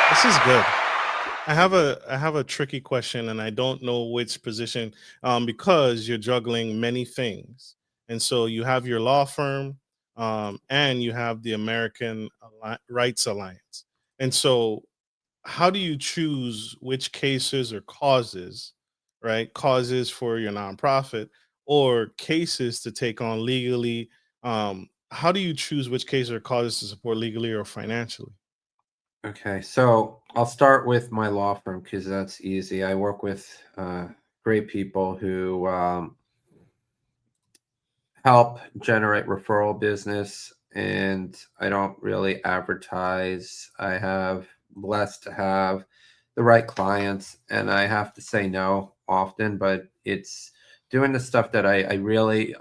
This is good. I have a tricky question, and I don't know which position, because you're juggling many things, and so you have your law firm, and you have the American Rights Alliance, and so how do you choose which cases or causes, right? Causes for your nonprofit or cases to take on legally. How do you choose which cases or causes to support legally or financially? Okay, so I'll start with my law firm because that's easy. I work with great people who help generate referral business, and I don't really advertise. I have blessed to have the right clients, and I have to say no often, but it's doing the stuff that I really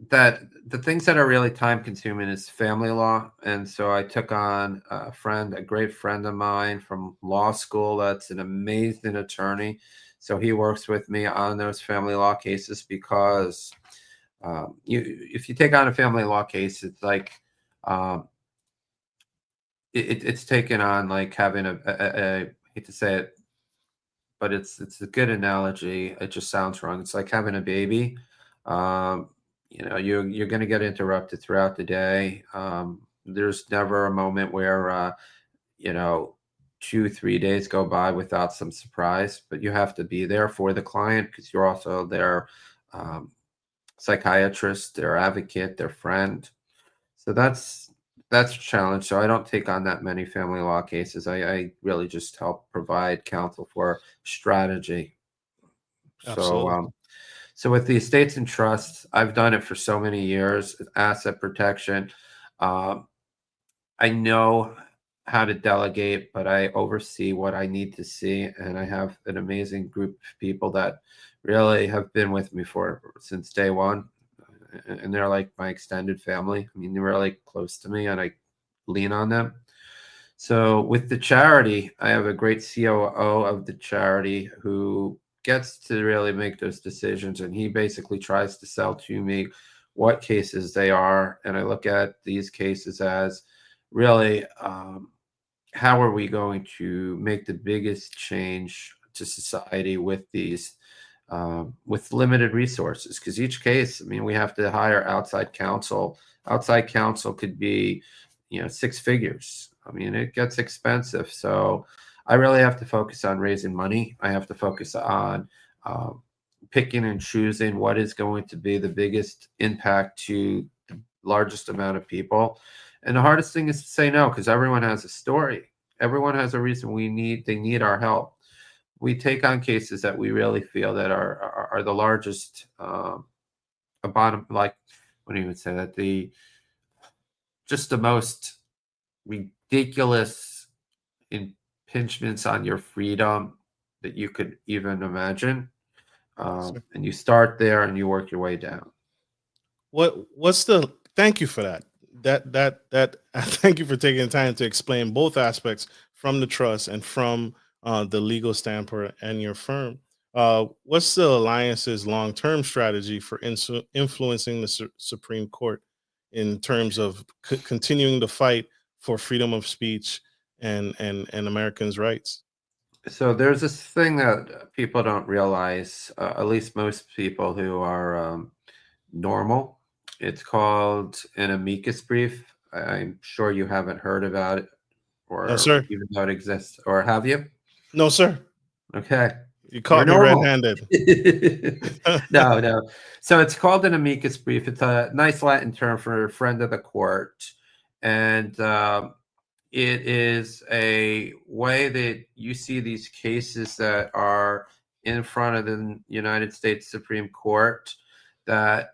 that the things that are really time consuming is family law. And so I took on a great friend of mine from law school that's an amazing attorney. So he works with me on those family law cases because if you take on a family law case, it's like um, it's taken on like having I hate to say it, but it's a good analogy. It just sounds wrong. It's like having a baby. Um, you're going to get interrupted throughout the day. There's never a moment where 2-3 days go by without some surprise, but you have to be there for the client because you're also their psychiatrist, their advocate, their friend. So that's a challenge. So I don't take on that many family law cases. I really just help provide counsel for strategy. So Absolutely. So with the estates and trusts, I've done it for so many years. Asset protection. Um, I know how to delegate, but I oversee what I need to see, and I have an amazing group of people that really have been with me for since day one, and they're like my extended family. I mean, they're really close to me, and I lean on them. So with the charity, I have a great COO of the charity who gets to really make those decisions, and he basically tries to sell to me what cases they are, and I look at these cases as really how are we going to make the biggest change to society with these with limited resources, because each case, I mean, we have to hire outside counsel. Outside counsel could be, six figures. I mean, it gets expensive. So I really have to focus on raising money. I have to focus on um, picking and choosing what is going to be the biggest impact to the largest amount of people. And the hardest thing is to say no, because everyone has a story. Everyone has a reason they need our help. We take on cases that we really feel that are the largest, a bottom, like, what do you even say that, the just the most ridiculous impingements on your freedom that you could even imagine. Yes, sir. And you start there and you work your way down. What's the thank you for that. That thank you for taking the time to explain both aspects from the trust and from the legal standpoint and your firm. What's the alliance's long-term strategy for influencing the Supreme Court in terms of continuing to fight for freedom of speech and Americans' rights? So there's this thing that people don't realize, at least most people who are normal. It's called an amicus brief. I'm sure you haven't heard about it No, or sir. even though it exists, or have you? No, sir. Okay. You You're caught me normal. red-handed. No, no. So it's called an amicus brief. It's a nice Latin term for friend of the court. And it is a way that you see these cases that are in front of the United States Supreme Court that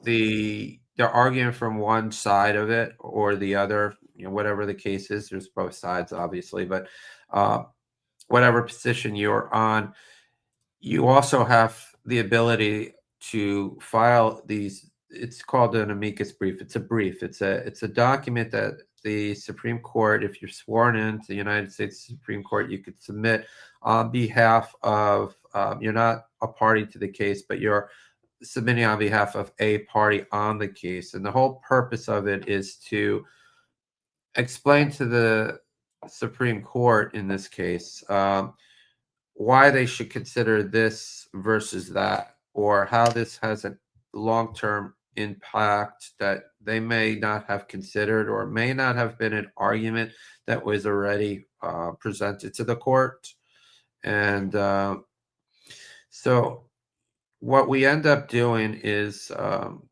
they're arguing from one side of it or the other, whatever the case is. There's both sides, obviously, but uh, whatever position you're on, you also have the ability to file these. It's called an amicus brief. It's a brief. It's a document that the Supreme Court, if you're sworn into the United States Supreme Court, you could submit on behalf of. You're not a party to the case, but you're submitting on behalf of a party on the case, and the whole purpose of it is to explain to the Supreme Court in this case why they should consider this versus that, or how this has a long term impact that they may not have considered, or may not have been an argument that was already presented to the court. And so, what we end up doing is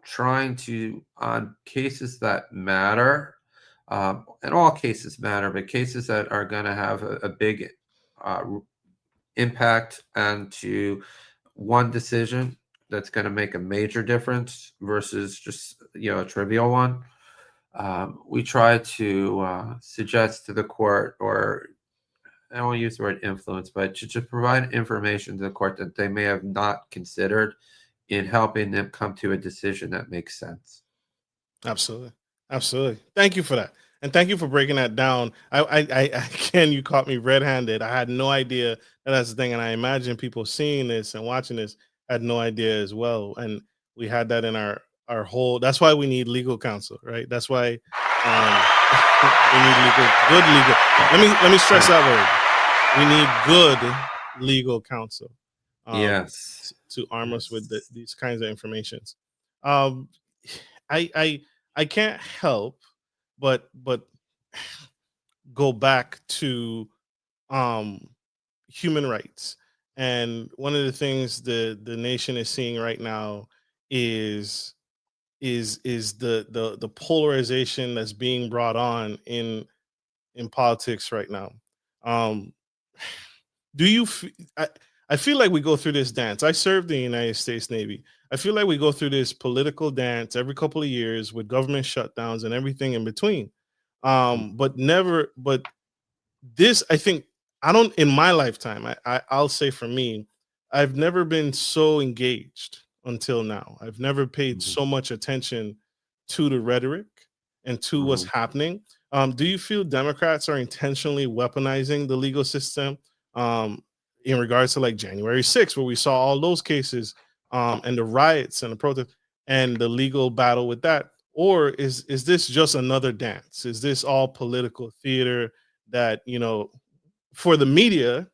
trying to, on cases that matter, and all cases matter, but cases that are going to have a big uh, impact onto one decision that's going to make a major difference versus just a trivial one. We try to suggest to the court, or I don't want to use the word influence, but to provide information to the court that they may have not considered in helping them come to a decision that makes sense. Absolutely. Absolutely. Thank you for that. And thank you for breaking that down. Again, you caught me red-handed. I had no idea that that's the thing, and I imagine people seeing this and watching this had no idea as well. And we had that in our whole. That's why we need legal counsel, right? That's why we need good legal. Let me stress that word. We need good legal counsel Yes. to arm us with Yes. these kinds of informations. Um, I I can't help but go back to um human rights. And one of the things the nation is seeing right now is is the polarization that's being brought on in politics right now. Um do you f- I, I feel like we go through this dance. I served in the United States Navy. I feel like we go through this political dance every couple of years with government shutdowns and everything in between. But never, but this, I think, I don't, in my lifetime, I'll say for me, I've never been so engaged until now. I've never paid Mhm. so much attention to the rhetoric and to what's Mhm. happening. Do you feel Democrats are intentionally weaponizing the legal system, um, in regards to like January 6th, where we saw all those cases, and the riots and the protests and the legal battle with that? Or is this just another dance? Is this all political theater that, for the media,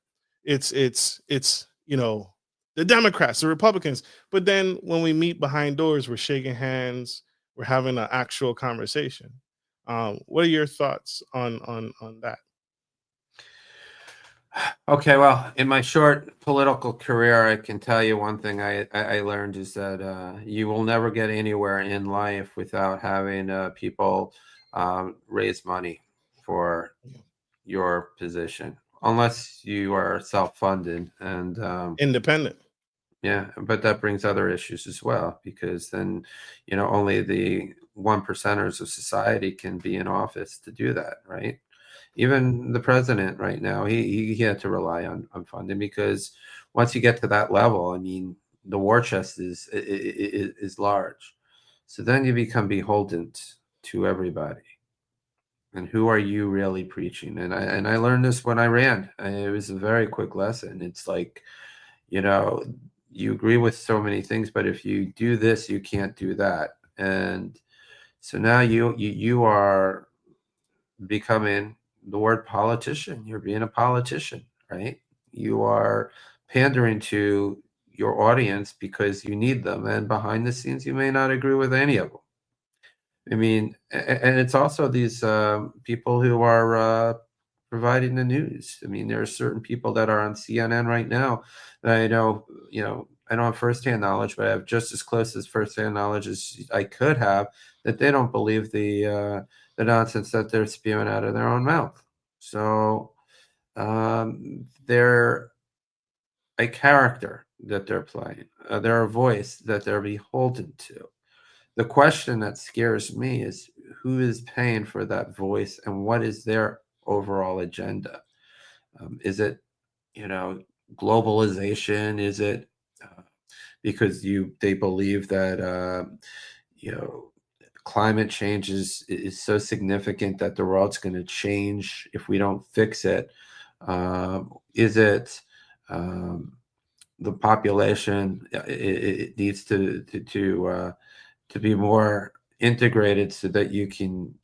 it's the Democrats, the Republicans, but then when we meet behind doors, we're shaking hands, we're having an actual conversation. What are your thoughts on that? Okay, well, in my short political career, I can tell you one thing I learned is that you will never get anywhere in life without having people raise money for your position, unless you are self-funded. And Independent. yeah, but that brings other issues as well, because then, only the one percenters of society can be in office to do that, right? Even the president right now, he had to rely on funding, because once you get to that level, I mean, the war chest is large. So then you become beholden to everybody. And who are you really preaching? And I learned this when I ran. It was a very quick lesson. It's like, you know, you agree with so many things, but if you do this, you can't do that. And so now you are becoming the word politician. You're being a politician, right? You are pandering to your audience because you need them, and behind the scenes, you may not agree with any of them. I mean, and it's also these people who are providing the news. I mean, there are certain people that are on CNN right now that I know, I don't have firsthand knowledge, but I have just as close as firsthand knowledge as I could have, that they don't believe the nonsense that they're spewing out of their own mouth. So they're a character that they're playing. They're a voice that they're beholden to. The question that scares me is, who is paying for that voice, and what is their overall agenda? Is it, you know, globalization? Is it because they believe that you know climate change is so significant that the world's going to change if we don't fix it? Is it the population? It needs to be more integrated so that you can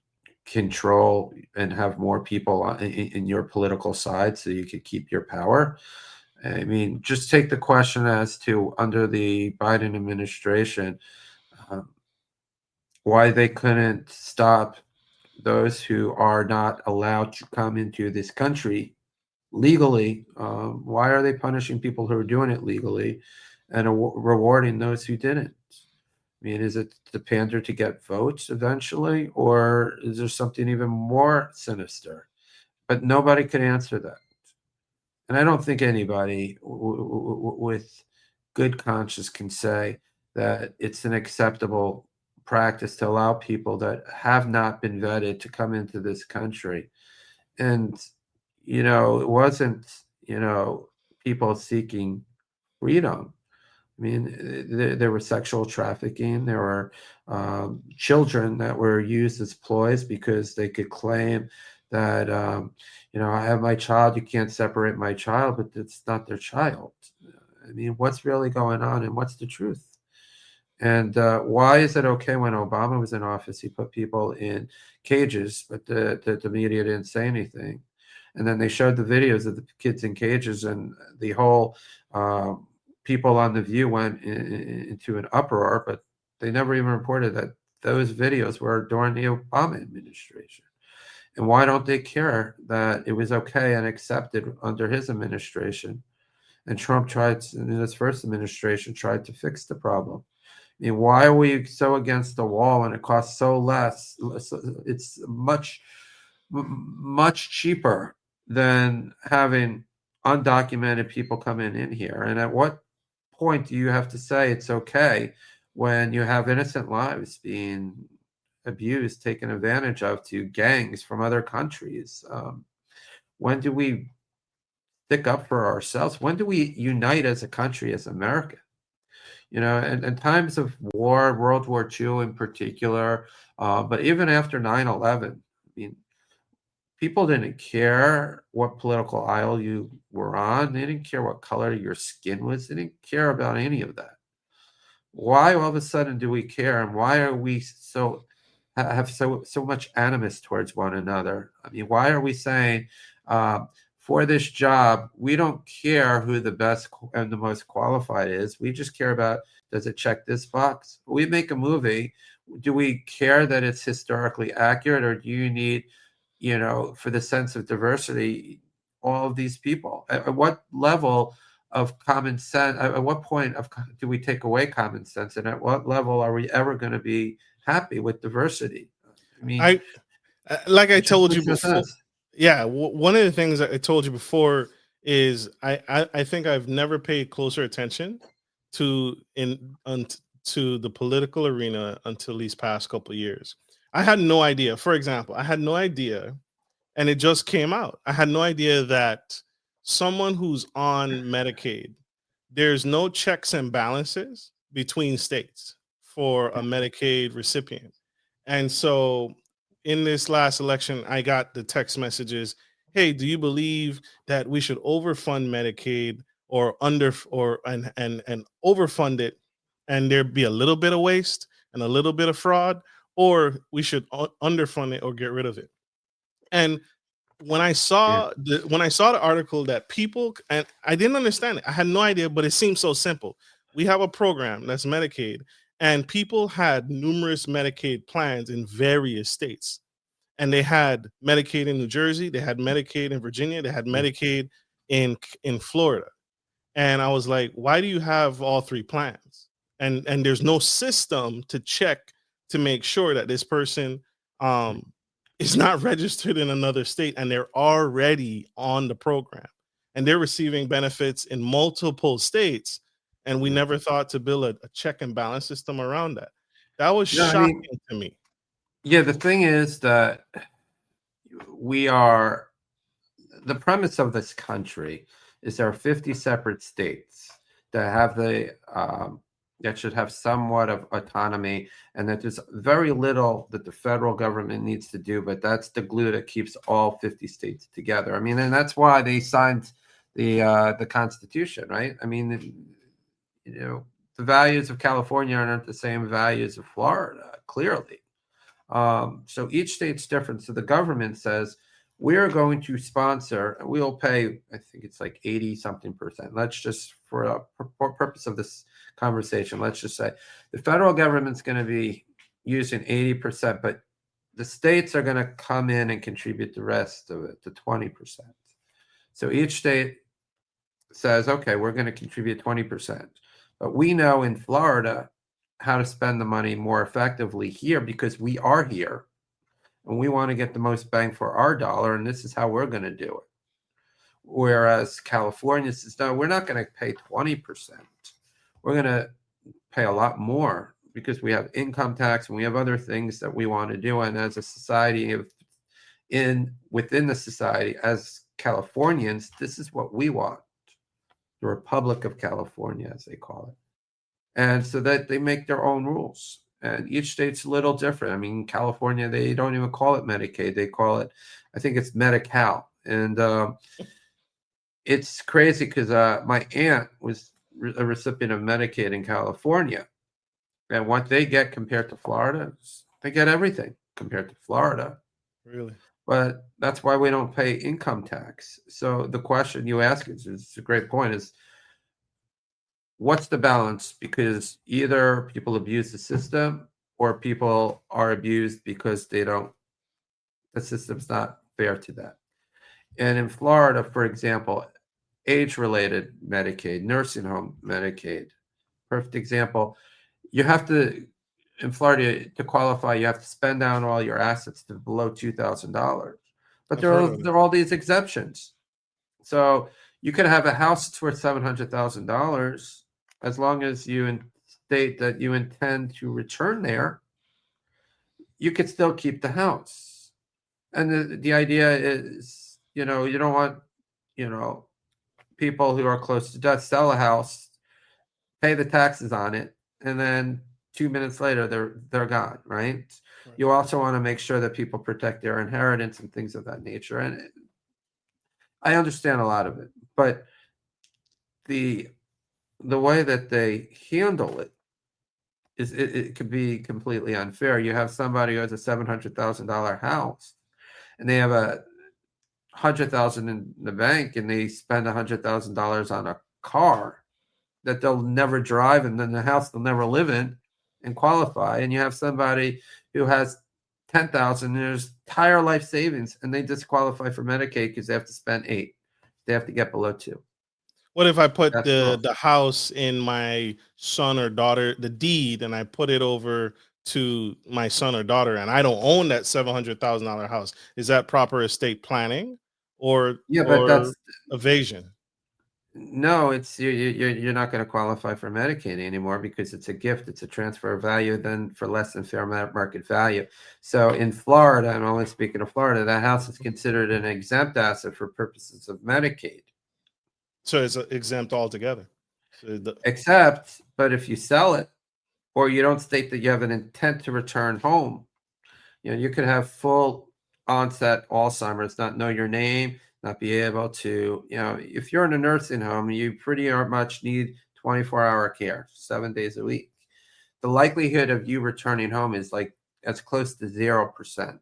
control and have more people in your political side so you could keep your power. I mean, just take the question as to, under the Biden administration, um, why they couldn't stop those who are not allowed to come into this country legally. Why are they punishing people who are doing it legally and rewarding those who didn't? I mean, is it to pander to get votes eventually, or is there something even more sinister? But nobody could answer that. And I don't think anybody with good conscience can say that it's an acceptable practice to allow people that have not been vetted to come into this country. And, it wasn't, people seeking freedom. I mean, there were sexual trafficking. There were children that were used as ploys because they could claim that, I have my child, you can't separate my child, but it's not their child. I mean, what's really going on, and what's the truth? And why is it okay when Obama was in office, he put people in cages, but the media didn't say anything? And then they showed the videos of the kids in cages, and the whole people on The View went into an uproar, but they never even reported that those videos were during the Obama administration. And why don't they care that it was okay and accepted under his administration? And Trump tried, in his first administration, tried to fix the problem. I mean, why are we so against the wall when it costs so less? It's much cheaper than having undocumented people coming in here? And at what point do you have to say it's okay when you have innocent lives being abused, taken advantage of to gangs from other countries? When do we stick up for ourselves? When do we unite as a country, as America? In times of war, World War II in particular, but even after 9/11, I mean, people didn't care what political aisle you were on. They didn't care what color your skin was. They didn't care about any of that. Why all of a sudden do we care, and why are we have so much animus towards one another? I mean, why are we saying for this job we don't care who the best and the most qualified is? We just care about, does it check this box? We make a movie. Do we care that it's historically accurate, or do you need, for the sense of diversity, all of these people? At what level of common sense, at what point do we take away common sense, and at what level are we ever going to be happy with diversity? I mean, I like I it just told you makes no before. sense. Yeah, one of the things that I told you before is I think I've never paid closer attention to to the political arena until these past couple of years. I had no idea. For example, I had no idea, and it just came out. I had no idea that someone who's on Medicaid, there's no checks and balances between states for a Medicaid recipient. And so in this last election, I got the text messages, "Hey, do you believe that we should overfund Medicaid or and overfund it and there be a little bit of waste and a little bit of fraud, or we should underfund it or get rid of it?" And Yeah. when I saw the article that people, and I didn't understand it. I had no idea, but it seemed so simple. We have a program that's Medicaid, and people had numerous Medicaid plans in various states. And they had Medicaid in New Jersey, they had Medicaid in Virginia, they had Yeah. Medicaid in Florida. And I was like, why do you have all three plans? And there's no system to check to make sure that this person um is not registered in another state and they're already on the program and they're receiving benefits in multiple states, and we Yeah. never thought to build a check and balance system around that. That was No, I mean, shocking to me. yeah, the thing is that we are the premise of this country is there are 50 separate states that have that should have somewhat of autonomy, and that there's very little that the federal government needs to do, but that's the glue that keeps all 50 states together. I mean, and that's why they signed the Constitution, right? I mean, the values of California aren't the same values of Florida, clearly. So each state's different. So the government says, we're going to sponsor, we'll pay, I think it's like 80 something percent. Let's just, for purpose of this conversation, let's just say the federal government's going to be using 80%, but the states are going to come in and contribute the rest of it to 20%. So each state says, okay, we're going to contribute 20%. But we know in Florida how to spend the money more effectively here because we are here and we want to get the most bang for our dollar, and this is how we're going to do it. Whereas California says, no, we're not going to pay 20%. We're going to pay a lot more because we have income tax and we have other things that we want to do. And as a society, within the society, as Californians, this is what we want. The Republic of California, as they call it. And so that they make their own rules. And each state's a little different. I mean, California, they don't even call it Medicaid. They call it, I think it's Medi-Cal. And it's crazy because my aunt was a recipient of Medicaid in California. And what they get compared to Florida, they get everything compared to Florida. Really? But that's why we don't pay income tax. So the question you ask is a great point, is what's the balance? Because either people abuse the system or people are abused because the system's not fair to them. And in Florida, for example, age-related Medicaid, nursing home Medicaid, perfect example. You have to, in Florida, to qualify, you have to spend down all your assets to below $2,000. But I've heard of there that. are all these exceptions. So You could have a house that's worth $700,000 as long as you state that you intend to return there. You could still keep the house. And the idea is, you don't want, you know, people who are close to death sell a house, pay the taxes on it, and then 2 minutes later they're gone, right? Right. You also want to make sure that people protect their inheritance and things of that nature. And I understand a lot of it, but the the way that they handle it is it could be completely unfair. You have somebody who has a $700,000 house and they have $100,000 in the bank and they spend $100,000 on a car that they'll never drive and then the house they'll never live in and qualify. And you have somebody who has 10,000 and there's entire life savings and they disqualify for Medicaid because they have to spend 8. They have to get below 2. What if I put That's the wrong. the house in my son or daughter, the deed, and I put it over to my son or daughter, and I don't own that $700,000 house? Is that proper estate planning or Yeah, but or that's evasion? no, it's you're not going to qualify for Medicaid anymore because it's a gift. It's a transfer of value then for less than fair market value. So in Florida, I'm only speaking of Florida, that house is considered an exempt asset for purposes of Medicaid. So it's exempt altogether. So But if you sell it or you don't state that you have an intent to return home, you could have full onset Alzheimer's, not know your name, not be able to, if you're in a nursing home, you pretty much need 24-hour care, 7 days a week. The likelihood of you returning home is like as close to 0%.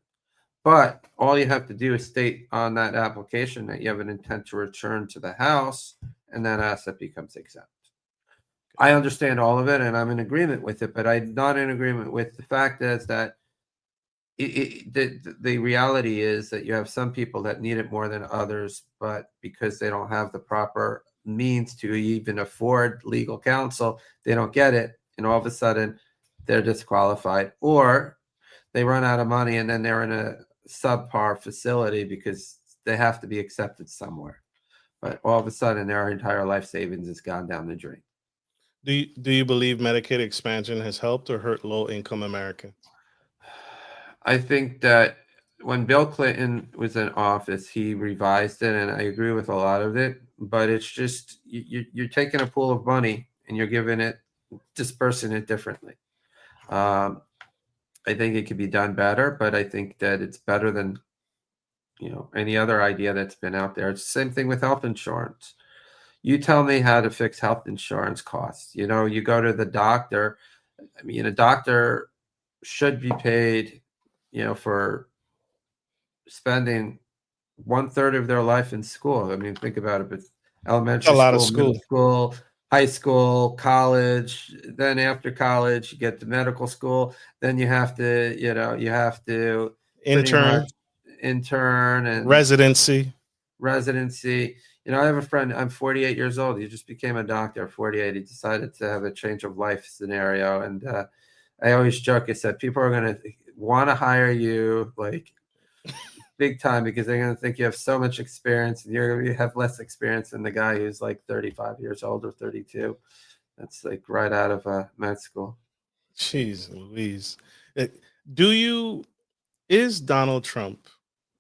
But all you have to do is state on that application that you have an intent to return to the house, and that asset becomes exempt. I understand all of it, and I'm in agreement with it, but I'm not in agreement with the fact is that the reality is that you have some people that need it more than others, but because they don't have the proper means to even afford legal counsel, they don't get it, and all of a sudden they're disqualified, or they run out of money and then they're in a subpar facility because they have to be accepted somewhere. But all of a sudden their entire life savings has gone down the drain. do you believe Medicaid expansion has helped or hurt low income Americans? I think that when Bill Clinton was in office, he revised it, and I agree with a lot of it. But it's just you're taking a pool of money and you're giving it, dispersing it differently. Um, I think it could be done better, but I think that it's better than any other idea that's been out there. It's the same thing with health insurance. You tell me how to fix health insurance costs. You go to the doctor. I mean, a doctor should be paid, for spending 1/3 of their life in school. I mean, think about it. But A elementary lot of school, middle school. school, high school, college. Then after college, you get to medical school. Then you have to pretty much Intern, intern and residency. residency. I have a friend. I'm 48 years old. He just became a doctor at 48. He decided to have a change of life scenario, and I always joke. I said people are going to want to hire you like big time because they're going to think you have so much experience and you have less experience than the guy who's like 35 years old or 32. That's like right out of med school. Jeez Louise. Uh, Do you is Donald Trump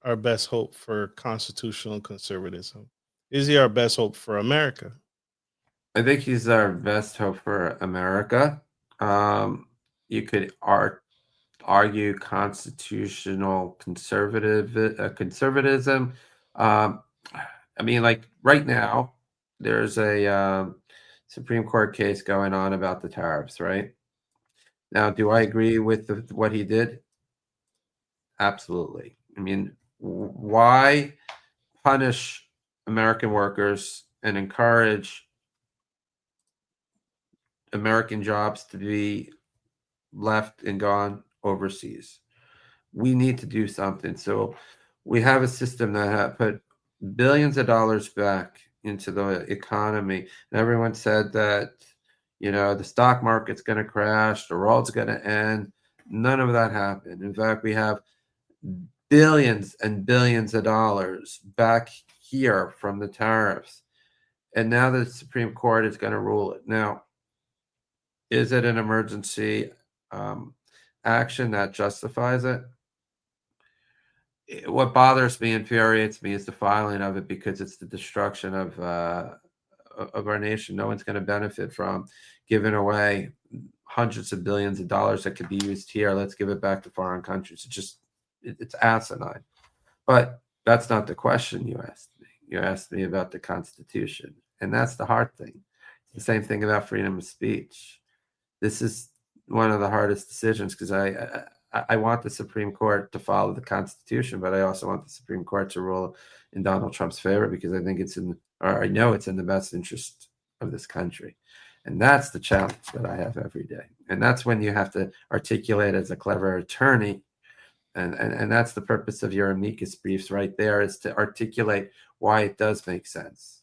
our best hope for constitutional conservatism? Is he our best hope for America? I think he's our best hope for America. You could argue constitutional conservatism. Um, I mean, like right now, there's a Supreme Court case going on about the tariffs, right? Now, do I agree with what he did? Absolutely. I mean, why punish American workers and encourage American jobs to be left and gone overseas? We need to do something. So we have a system that put billions of dollars back into the economy. And everyone said that, the stock market's going to crash, the world's going to end. None of that happened. In fact, we have billions and billions of dollars back here from the tariffs. And now the Supreme Court is going to rule it. Now, is it an emergency action that justifies it? What bothers me, infuriates me, is the filing of it, because it's the destruction of our nation. No one's going to benefit from giving away hundreds of billions of dollars that could be used here. Let's give it back to foreign countries. It's asinine. But that's not the question you asked me. You asked me about the Constitution, and that's the hard thing. It's the same thing about freedom of speech. This is one of the hardest decisions, because I want the Supreme Court to follow the Constitution, but I also want the Supreme Court to rule in Donald Trump's favor, because I think I know it's in the best interest of this country. And that's the challenge that I have every day. And that's when you have to articulate as a clever attorney. And that's the purpose of your amicus briefs right there, is to articulate why it does make sense.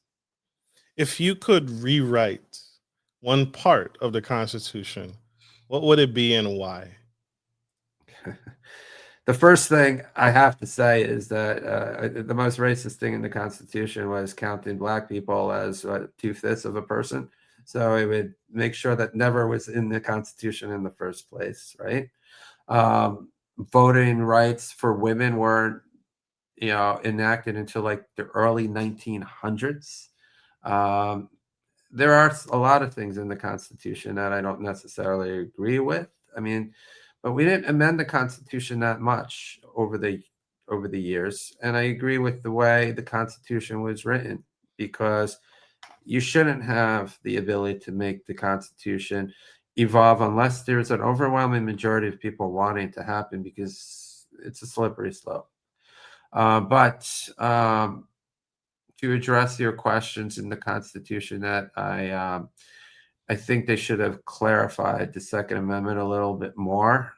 If you could rewrite one part of the Constitution, what would it be and why? The first thing I have to say is that the most racist thing in the Constitution was counting Black people as 2/5 of a person. So it would make sure that never was in the Constitution in the first place, right? Voting rights for women weren't, enacted until like the early 1900s. There are a lot of things in the Constitution that I don't necessarily agree with. I mean, but we didn't amend the Constitution that much over the years, and I agree with the way the Constitution was written, because you shouldn't have the ability to make the Constitution evolve unless there's an overwhelming majority of people wanting it to happen, because it's a slippery slope. But to address your questions in the Constitution, that I think they should have clarified the Second Amendment a little bit more,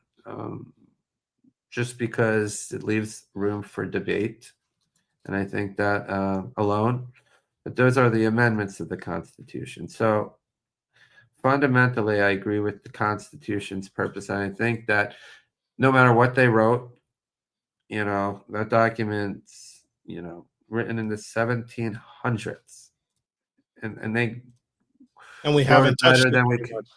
just because it leaves room for debate. And I think that alone, but those are the amendments of the Constitution. So fundamentally, I agree with the Constitution's purpose. And I think that no matter what they wrote, that document's, written in the 1700s. And they we haven't touched better it than we too can. much.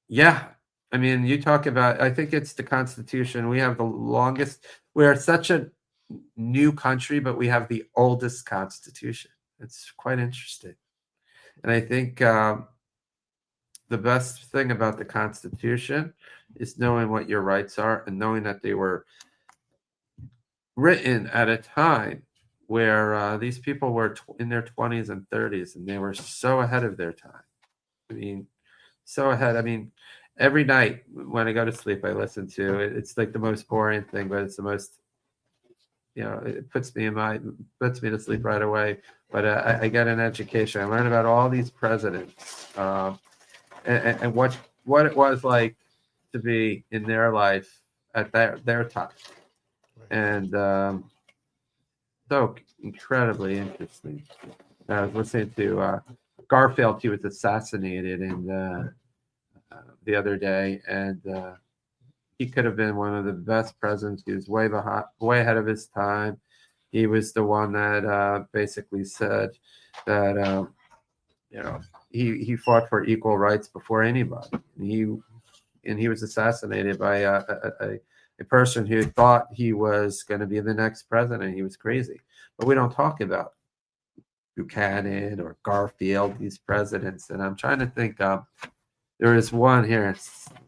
Yeah. I mean, you talk about, I think it's the Constitution. We have the longest, we are such a new country, but we have the oldest Constitution. It's quite interesting. And I think the best thing about the Constitution is knowing what your rights are, and knowing that they were written at a time where these people were in their 20s and 30s, and they were so ahead of their time. I mean, so ahead. I mean, every night when I go to sleep, I listen to it. It's like the most boring thing, but it's the most, it puts me to sleep right away. But I get an education. I learn about all these presidents, and what it was like to be in their life at their time. And so incredibly interesting. I was listening to Garfield. He was assassinated the other day, and he could have been one of the best presidents. He was way ahead of his time. He was the one that basically said that he fought for equal rights before anybody. And he was assassinated by a person who thought he was going to be the next president. He was crazy. But we don't talk about Buchanan or Garfield, these presidents. And I'm trying to think. There is one here.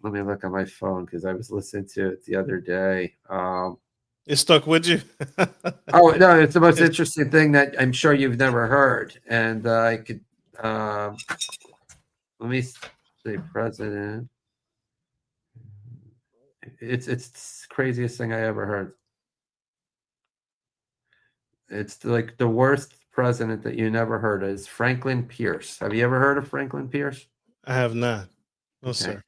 Let me look on my phone, because I was listening to it the other day. It stuck with you? Oh, no, it's the most interesting thing that I'm sure you've never heard. And I could, let me say president. It's the craziest thing I ever heard. It's like the worst president that you never heard is Franklin Pierce. Have you ever heard of Franklin Pierce? I have not. No, Okay. sir.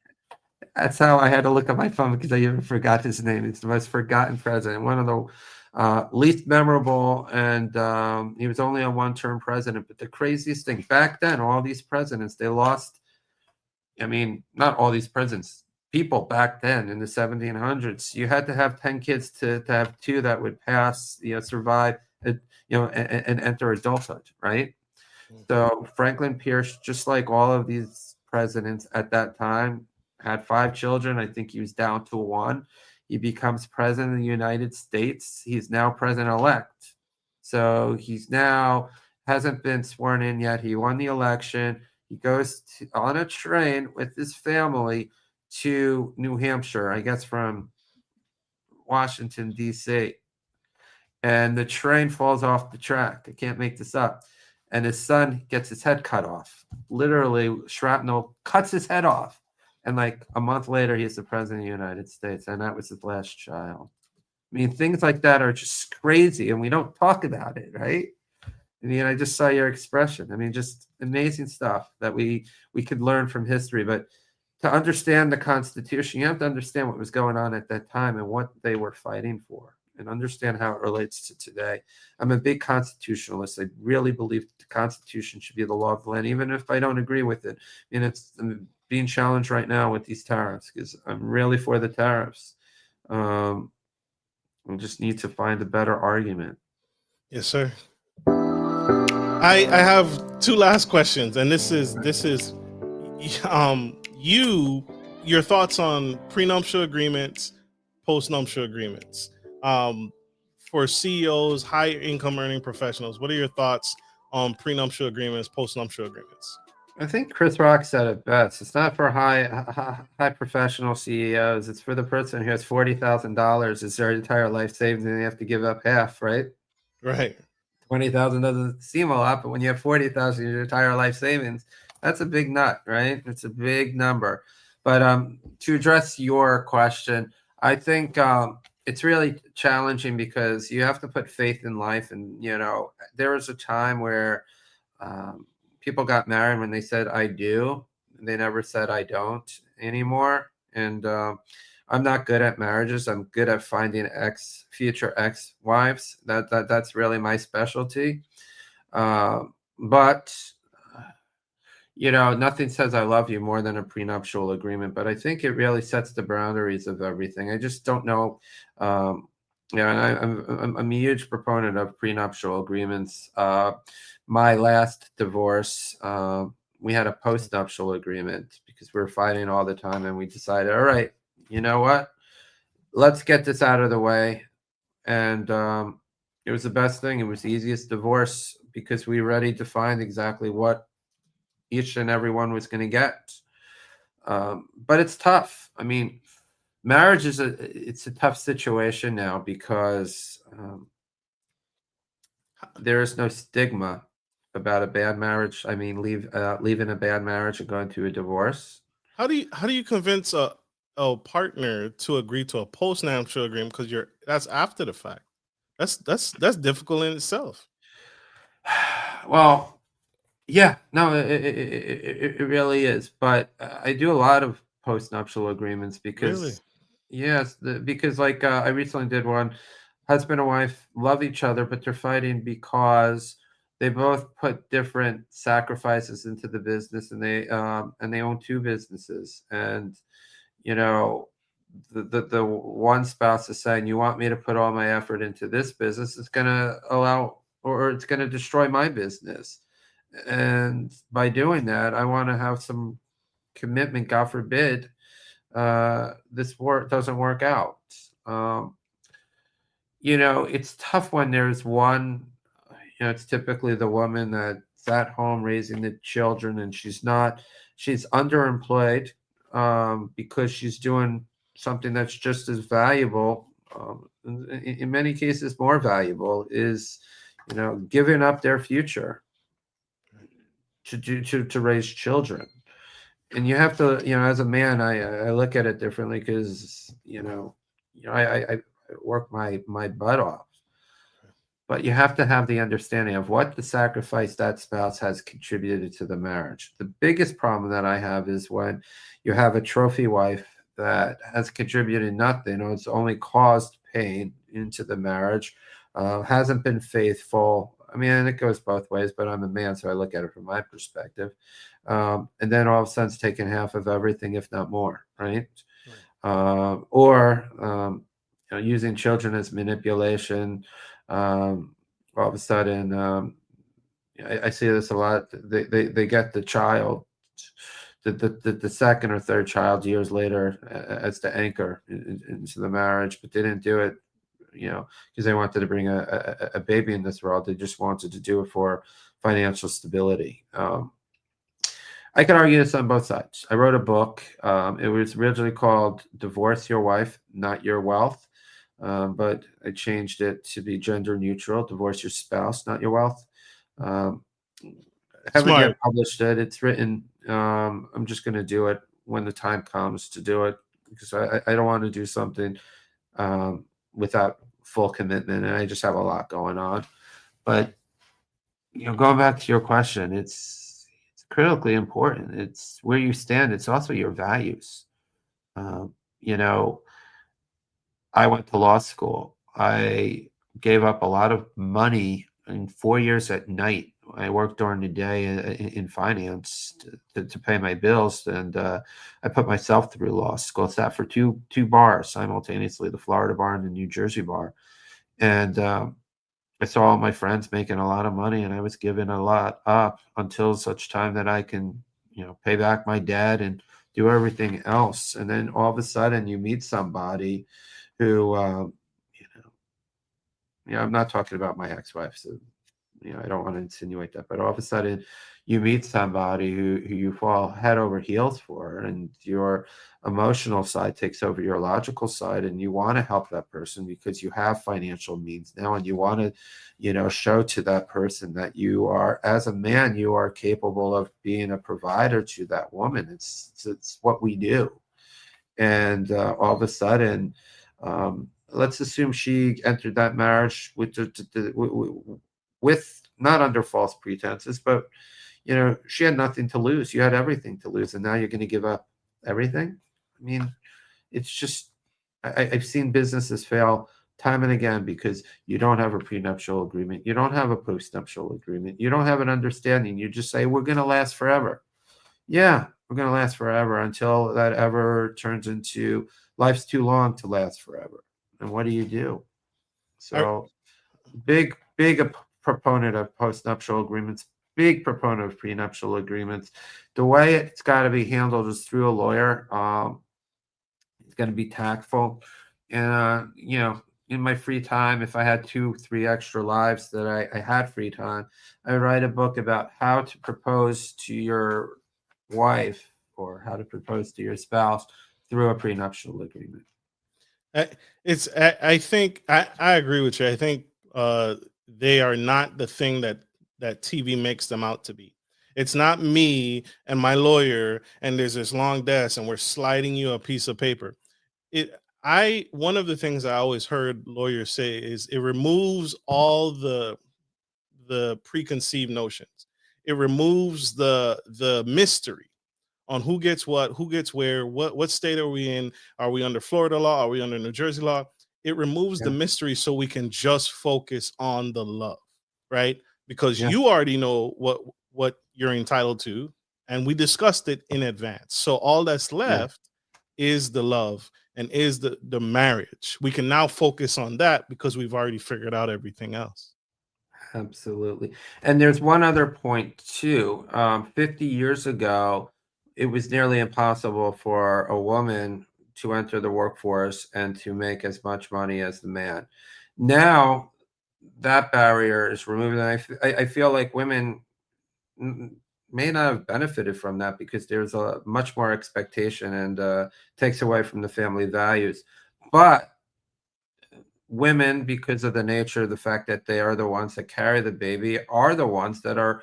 That's how I had to look at my phone, because I even forgot his name. It's the most forgotten president, one of the least memorable, and he was only a one-term president. But the craziest thing, back then, all these presidents, they lost. I mean, not all these presidents. People back then in the 1700s, you had to have 10 kids to have two that would pass, survive, and enter adulthood, right? So Franklin Pierce, just like all of these presidents at that time, had 5 children. I think he was down to one. He becomes president of the United States. He's now president elect. So he's now hasn't been sworn in yet. He won the election. He goes on a train with his family to New Hampshire, I guess from Washington, D.C., and the train falls off the track. I can't make this up. And his son gets his head cut off. Literally, shrapnel cuts his head off. And like a month later, he's the president of the United States. And that was his last child. I mean, things like that are just crazy. And we don't talk about it, right? I mean, I just saw your expression. I mean, just amazing stuff that we could learn from history. But to understand the Constitution, you have to understand what was going on at that time and what they were fighting for, and understand how it relates to today. I'm a big constitutionalist. I really believe the Constitution should be the law of the land, even if I don't agree with it. And I'm being challenged right now with these tariffs because I'm really for the tariffs. We just need to find a better argument. Yes, sir. I have two last questions, and this is you your thoughts on prenuptial agreements, postnuptial agreements. Um, for CEOs, high income earning professionals, what are your thoughts on prenuptial agreements, postnuptial agreements? I think Chris Rock said it best. It's not for high professional CEOs. It's for the person who has $40,000 as their entire life savings, and they have to give up half, right? Right. 20,000 doesn't seem a lot, but when you have 40,000 your entire life savings, that's a big nut, right? It's a big number. But to address your question, I think it's really challenging because you have to put faith in life. And there was a time where people got married when they said "I do." They never said "I don't" anymore. And I'm not good at marriages. I'm good at finding future ex wives. That's really my specialty. But nothing says I love you more than a prenuptial agreement. But I think it really sets the boundaries of everything. I just don't know. And I'm a huge proponent of prenuptial agreements. My last divorce, we had a postnuptial agreement because we were fighting all the time, and we decided, all right, you know what? Let's get this out of the way. And it was the best thing. It was the easiest divorce because we were ready to find exactly what each and every one was going to get. But it's tough. I mean, marriage it's a tough situation now because there is no stigma about a bad marriage. I mean, leaving a bad marriage and going to a divorce. How do you convince a partner to agree to a postnuptial agreement, because that's after the fact? That's difficult in itself. Well, yeah, no, it really is. But I do a lot of postnuptial agreements Really? because, yes, because like I recently did one. Husband and wife love each other, but they're fighting because they both put different sacrifices into the business, and they own two businesses. And you know, the one spouse is saying, "You want me to put all my effort into this business? It's going to allow, or it's going to destroy my business." And by doing that, I want to have some commitment. God forbid this work doesn't work out. Um, it's tough when there's one. It's typically the woman that's at home raising the children, and she's underemployed because she's doing something that's just as valuable. In many cases, more valuable is, giving up their future to raise children. And you have to, as a man, I look at it differently because I work my butt off, but you have to have the understanding of what the sacrifice that spouse has contributed to the marriage. The biggest problem that I have is when you have a trophy wife that has contributed nothing, or it's only caused pain into the marriage, hasn't been faithful. I mean, it goes both ways, but I'm a man, so I look at it from my perspective. And then all of a sudden it's taking half of everything, if not more, right? Or using children as manipulation. All of a sudden, I see this a lot. They get the child, the second or third child years later as the anchor into the marriage, but they didn't do it, because they wanted to bring a baby in this world. They just wanted to do it for financial stability. I can argue this on both sides. I wrote a book. It was originally called "Divorce Your Wife, Not Your Wealth," but I changed it to be gender neutral. Divorce your spouse, not your wealth. Um, haven't Smart. yet published it. It's written. I'm just going to do it when the time comes to do it, because I don't want to do something um, without full commitment, and I just have a lot going on. But going back to your question, it's critically important. It's where you stand. It's also your values. Um, you know, I went to law school. I gave up a lot of money in 4 years at night. I worked during the day in finance to pay my bills, and I put myself through law school. Sat for two bars simultaneously, the Florida bar and the New Jersey bar, and I saw all my friends making a lot of money, and I was giving a lot up until such time that I can, pay back my debt and do everything else. And then all of a sudden, you meet somebody who, I'm not talking about my ex-wife, so I don't want to insinuate that, but all of a sudden you meet somebody who you fall head over heels for, and your emotional side takes over your logical side, and you want to help that person because you have financial means now, and you want to, show to that person that you are, as a man, you are capable of being a provider to that woman. It's what we do. And all of a sudden, let's assume she entered that marriage with not under false pretenses, but she had nothing to lose. You had everything to lose, and now you're going to give up everything. I mean, it's just I've seen businesses fail time and again because you don't have a prenuptial agreement, you don't have a postnuptial agreement, you don't have an understanding. You just say we're going to last forever. Yeah, we're going to last forever until that ever turns into life's too long to last forever. And what do you do? I, So, big proponent of postnuptial agreements, big proponent of prenuptial agreements. The way it's got to be handled is through a lawyer. It's going to be tactful. And, in my free time, if I had 2, 3 extra lives that I had free time, I would write a book about how to propose to your wife or how to propose to your spouse through a prenuptial agreement. I I think I agree with you. I think they are not the thing that TV makes them out to be. It's not me and my lawyer, and there's this long desk, and we're sliding you a piece of paper. It I One of the things I always heard lawyers say is it removes all the preconceived notions. It removes the mystery on who gets what, who gets where, what state are we in? Are we under Florida law? Are we under New Jersey law? It removes the Yeah. mystery so we can just focus on the love, right? Because Yeah. you already know what you're entitled to, and we discussed it in advance. So all that's Yeah. left is the love and is the marriage. We can now focus on that because we've already figured out everything else. Absolutely. And there's one other point too. 50 years ago, it was nearly impossible for a woman to enter the workforce and to make as much money as the man. Now, that barrier is removed, and I feel like women may not have benefited from that because there's a much more expectation and takes away from the family values. But women, because of the nature of the fact that they are the ones that carry the baby, are the ones that are,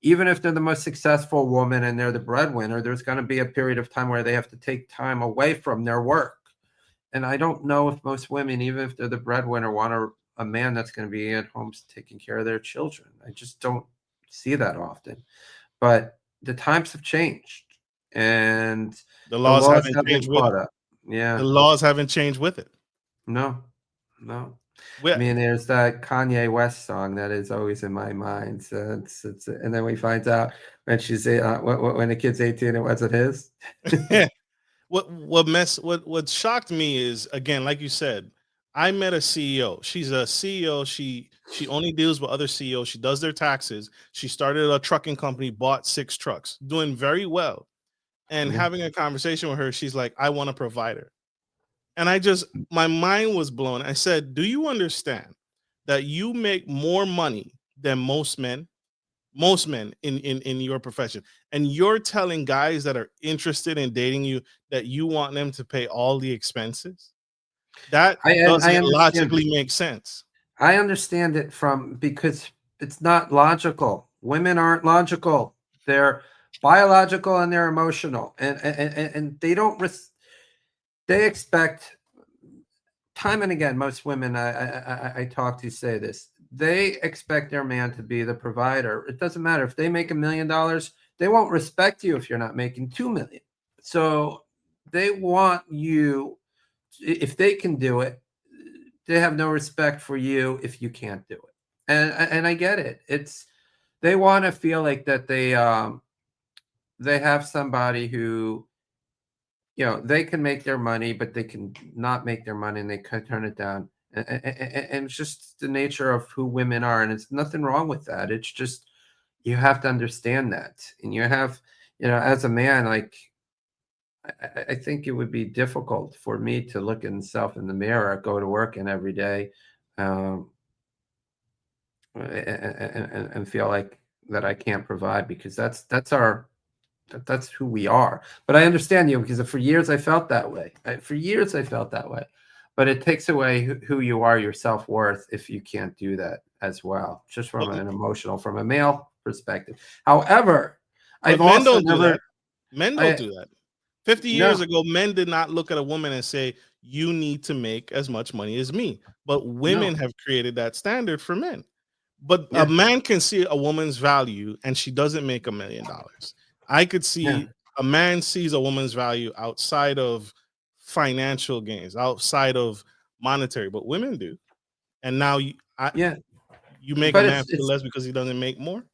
even if they're the most successful woman and they're the breadwinner, there's going to be a period of time where they have to take time away from their work. And I don't know if most women, even if they're the breadwinner, want a man that's going to be at home taking care of their children. I just don't see that often. But the times have changed, and The the laws laws haven't haven't changed with caught it. up. The Yeah. laws haven't changed with it. No, no. I We mean, there's that Kanye West song that is always in my mind. So and then we find out when when the kid's 18, it wasn't his. what shocked me is, again, like you said, I met a CEO. She's a CEO. She only deals with other CEOs. She does their taxes. She started a trucking company, bought 6 trucks, doing very well. And Yeah. having a conversation with her, she's like, "I want a provider." And I just my mind was blown. I said, "Do you understand that you make more money than most men in your profession, and you're telling guys that are interested in dating you that you want them to pay all the expenses? That I doesn't understand it. logically make sense." I understand it from because it's not logical. Women aren't logical. They're biological and they're emotional, and they don't. They expect time and again. Most women I talk to say this. They expect their man to be the provider. It doesn't matter if they make $1 million. They won't respect you if you're not making 2 million. So they want you if they can do it, they have no respect for you if you can't do it. And I get it. It's they want to feel like that they have somebody who they can make their money, but they can not make their money and they can turn it down. And it's just the nature of who women are, and it's nothing wrong with that. It's just you have to understand that, and you have as a man like I think it would be difficult for me to look at myself in the mirror, go to work and every day, um, and feel like that I can't provide because that's who we are. But I understand you because for years I felt that way. For years I felt that way. But it takes away who you are, your self worth, if you can't do that as well, just from But an emotional, from a male perspective. However, but I've men also don't do never, that. Men don't I do that. 50 years no, ago, men did not look at a woman and say, "You need to make as much money as me." But women no, have created that standard for men. But a yeah, man can see a woman's value and she doesn't make $1 million. I could yeah. see a man sees a woman's value outside of financial gains, outside of monetary, but women do. And now Yeah, you make a but man it's feel it's less because he doesn't make more.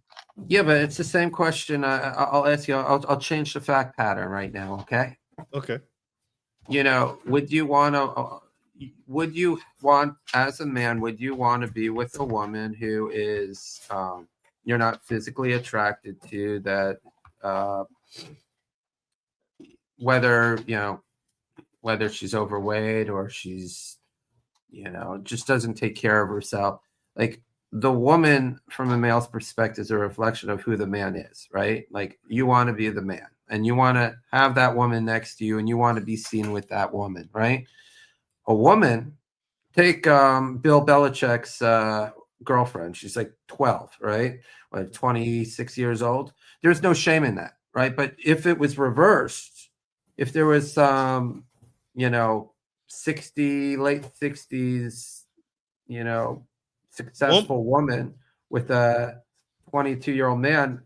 yeah, but it's the same question. I'll ask you. I'll change the fact pattern right now. Okay. Okay. Would you want to? Would you want, as a man, would you want to be with a woman who is you're not physically attracted to? That uh, whether whether she's overweight or she's just doesn't take care of herself. Like the woman from a male's perspective is a reflection of who the man is, right? Like you want to be the man and you want to have that woman next to you and you want to be seen with that woman, right? A woman, take Bill Belichick's girlfriend. She's like 12, right? Like 26 years old. There's no shame in that, right? But if it was reversed, if there was you know, 60, late 60s, you know, Wom- successful woman with a 22-year-old man,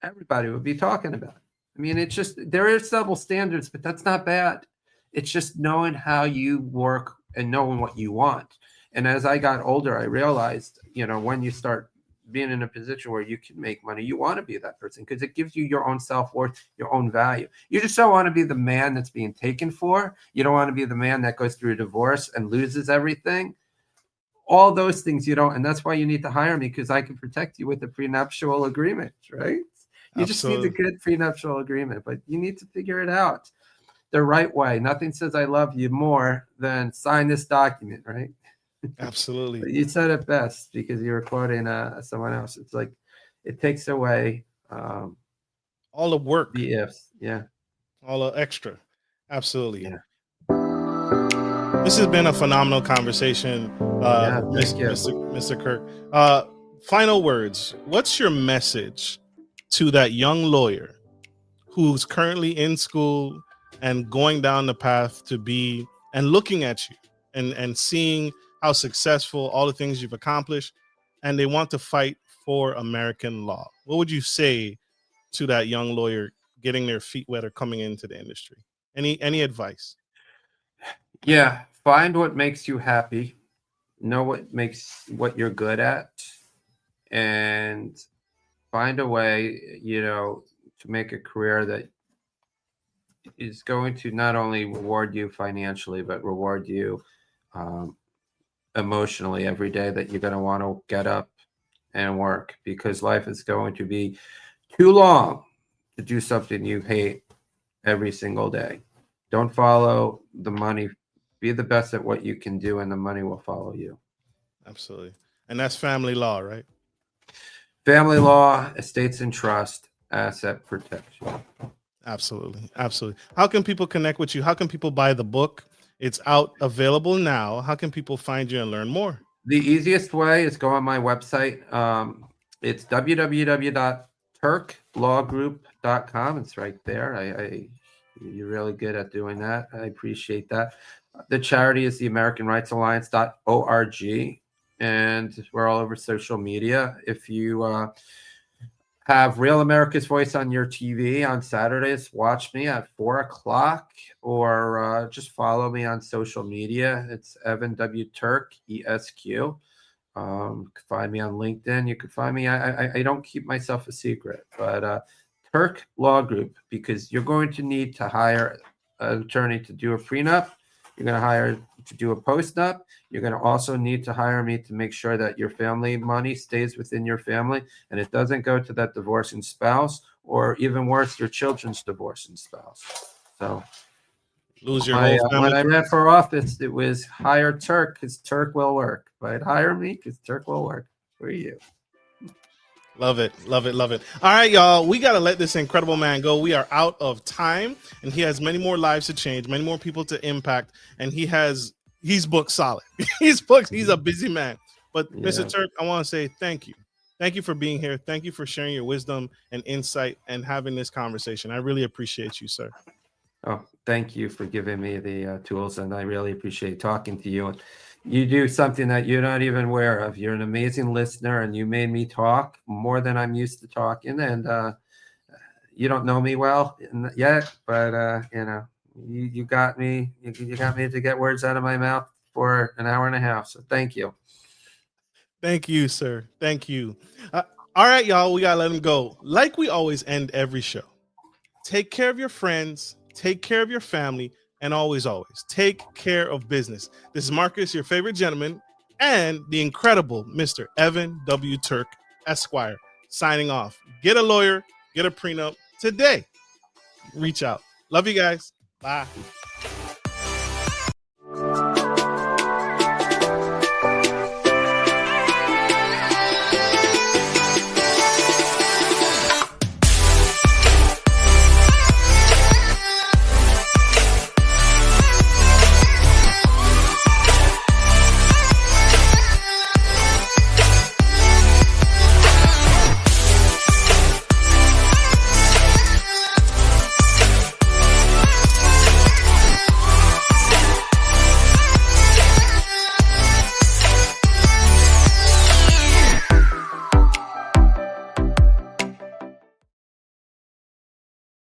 everybody would be talking about it. I mean, it's just there are double standards, but that's not bad. It's just knowing how you work and knowing what you want. And as I got older, I realized, when you start being in a position where you can make money, you want to be that person because it gives you your own self worth, your own value. You just don't want to be the man that's being taken for. You don't want to be the man that goes through a divorce and loses everything. All those things you don't, and that's why you need to hire me because I can protect you with a prenuptial agreement, right? You just need a Absolutely. good prenuptial agreement, but you need to figure it out the right way. Nothing says I love you more than sign this document, right? Absolutely. But you said it best because you were quoting someone else. It's like it takes away All the work, the ifs. Yeah, all the extra. Absolutely. yeah, This has been a phenomenal conversation, yeah. Thank you. Mr. Kirk. Final words. What's your message to that young lawyer who's currently in school and going down the path to be and looking at you and seeing how successful all the things you've accomplished, and they want to fight for American law? What would you say to that young lawyer getting their feet wet or coming into the industry? Any advice? Yeah, find what makes you happy. Know what you're good at, and find a way, to make a career that is going to not only reward you financially, but reward you um, emotionally every day that you're going to want to get up and work, because life is going to be too long to do something you hate every single day. Don't follow the money. Be the best at what you can do, and the money will follow you. Absolutely. And that's family law, right? Family law, estates and trust, asset protection. Absolutely. Absolutely. How can people connect with you? How can people buy the book? It's out available now. How can people find you and learn more? The easiest way is go on my website. It's www.turklawgroup.com. It's right there. You're really good at doing that. I appreciate that. The charity is the American Rights Alliance.org, and we're all over social media. If you have Real America's Voice on your TV on Saturdays, watch me at 4 o'clock, or just follow me on social media. It's Evan W. Turk, ESQ. You can find me on LinkedIn. You can find me. I don't keep myself a secret, but Turk Law Group, because you're going to need to hire an attorney to do a prenup. You're going to hire to do a postnup. You're going to also need to hire me to make sure that your family money stays within your family and it doesn't go to that divorcing spouse, or even worse, your children's divorcing spouse. So Lose your whole when family. I ran for office, it was hire Turk because Turk will work. But hire me because Turk will work for you. Love it. Love it. Love it. All right, y'all. We got to let this incredible man go. We are out of time, and he has many more lives to change, many more people to impact, and he's booked solid. He's booked. He's a busy man. But Yeah. Mr. Turk, I want to say thank you. Thank you for being here. Thank you for sharing your wisdom and insight and having this conversation. I really appreciate you, sir. Oh, thank you for giving me the tools, and I really appreciate talking to you. You do something that you're not even aware of. You're an amazing listener, and you made me talk more than I'm used to talking. And you don't know me well yet, but you got me. You got me to get words out of my mouth for an hour and a half. So thank you. Thank you, sir. Thank you. All right, y'all. We got to let him go. Like we always end every show. Take care of your friends, take care of your family, and always take care of business. This is Marcus, your favorite gentleman, and the incredible Mr. Evan W. Turk, Esquire, signing off. Get a lawyer, get a prenup today. Reach out. Love you guys. Bye.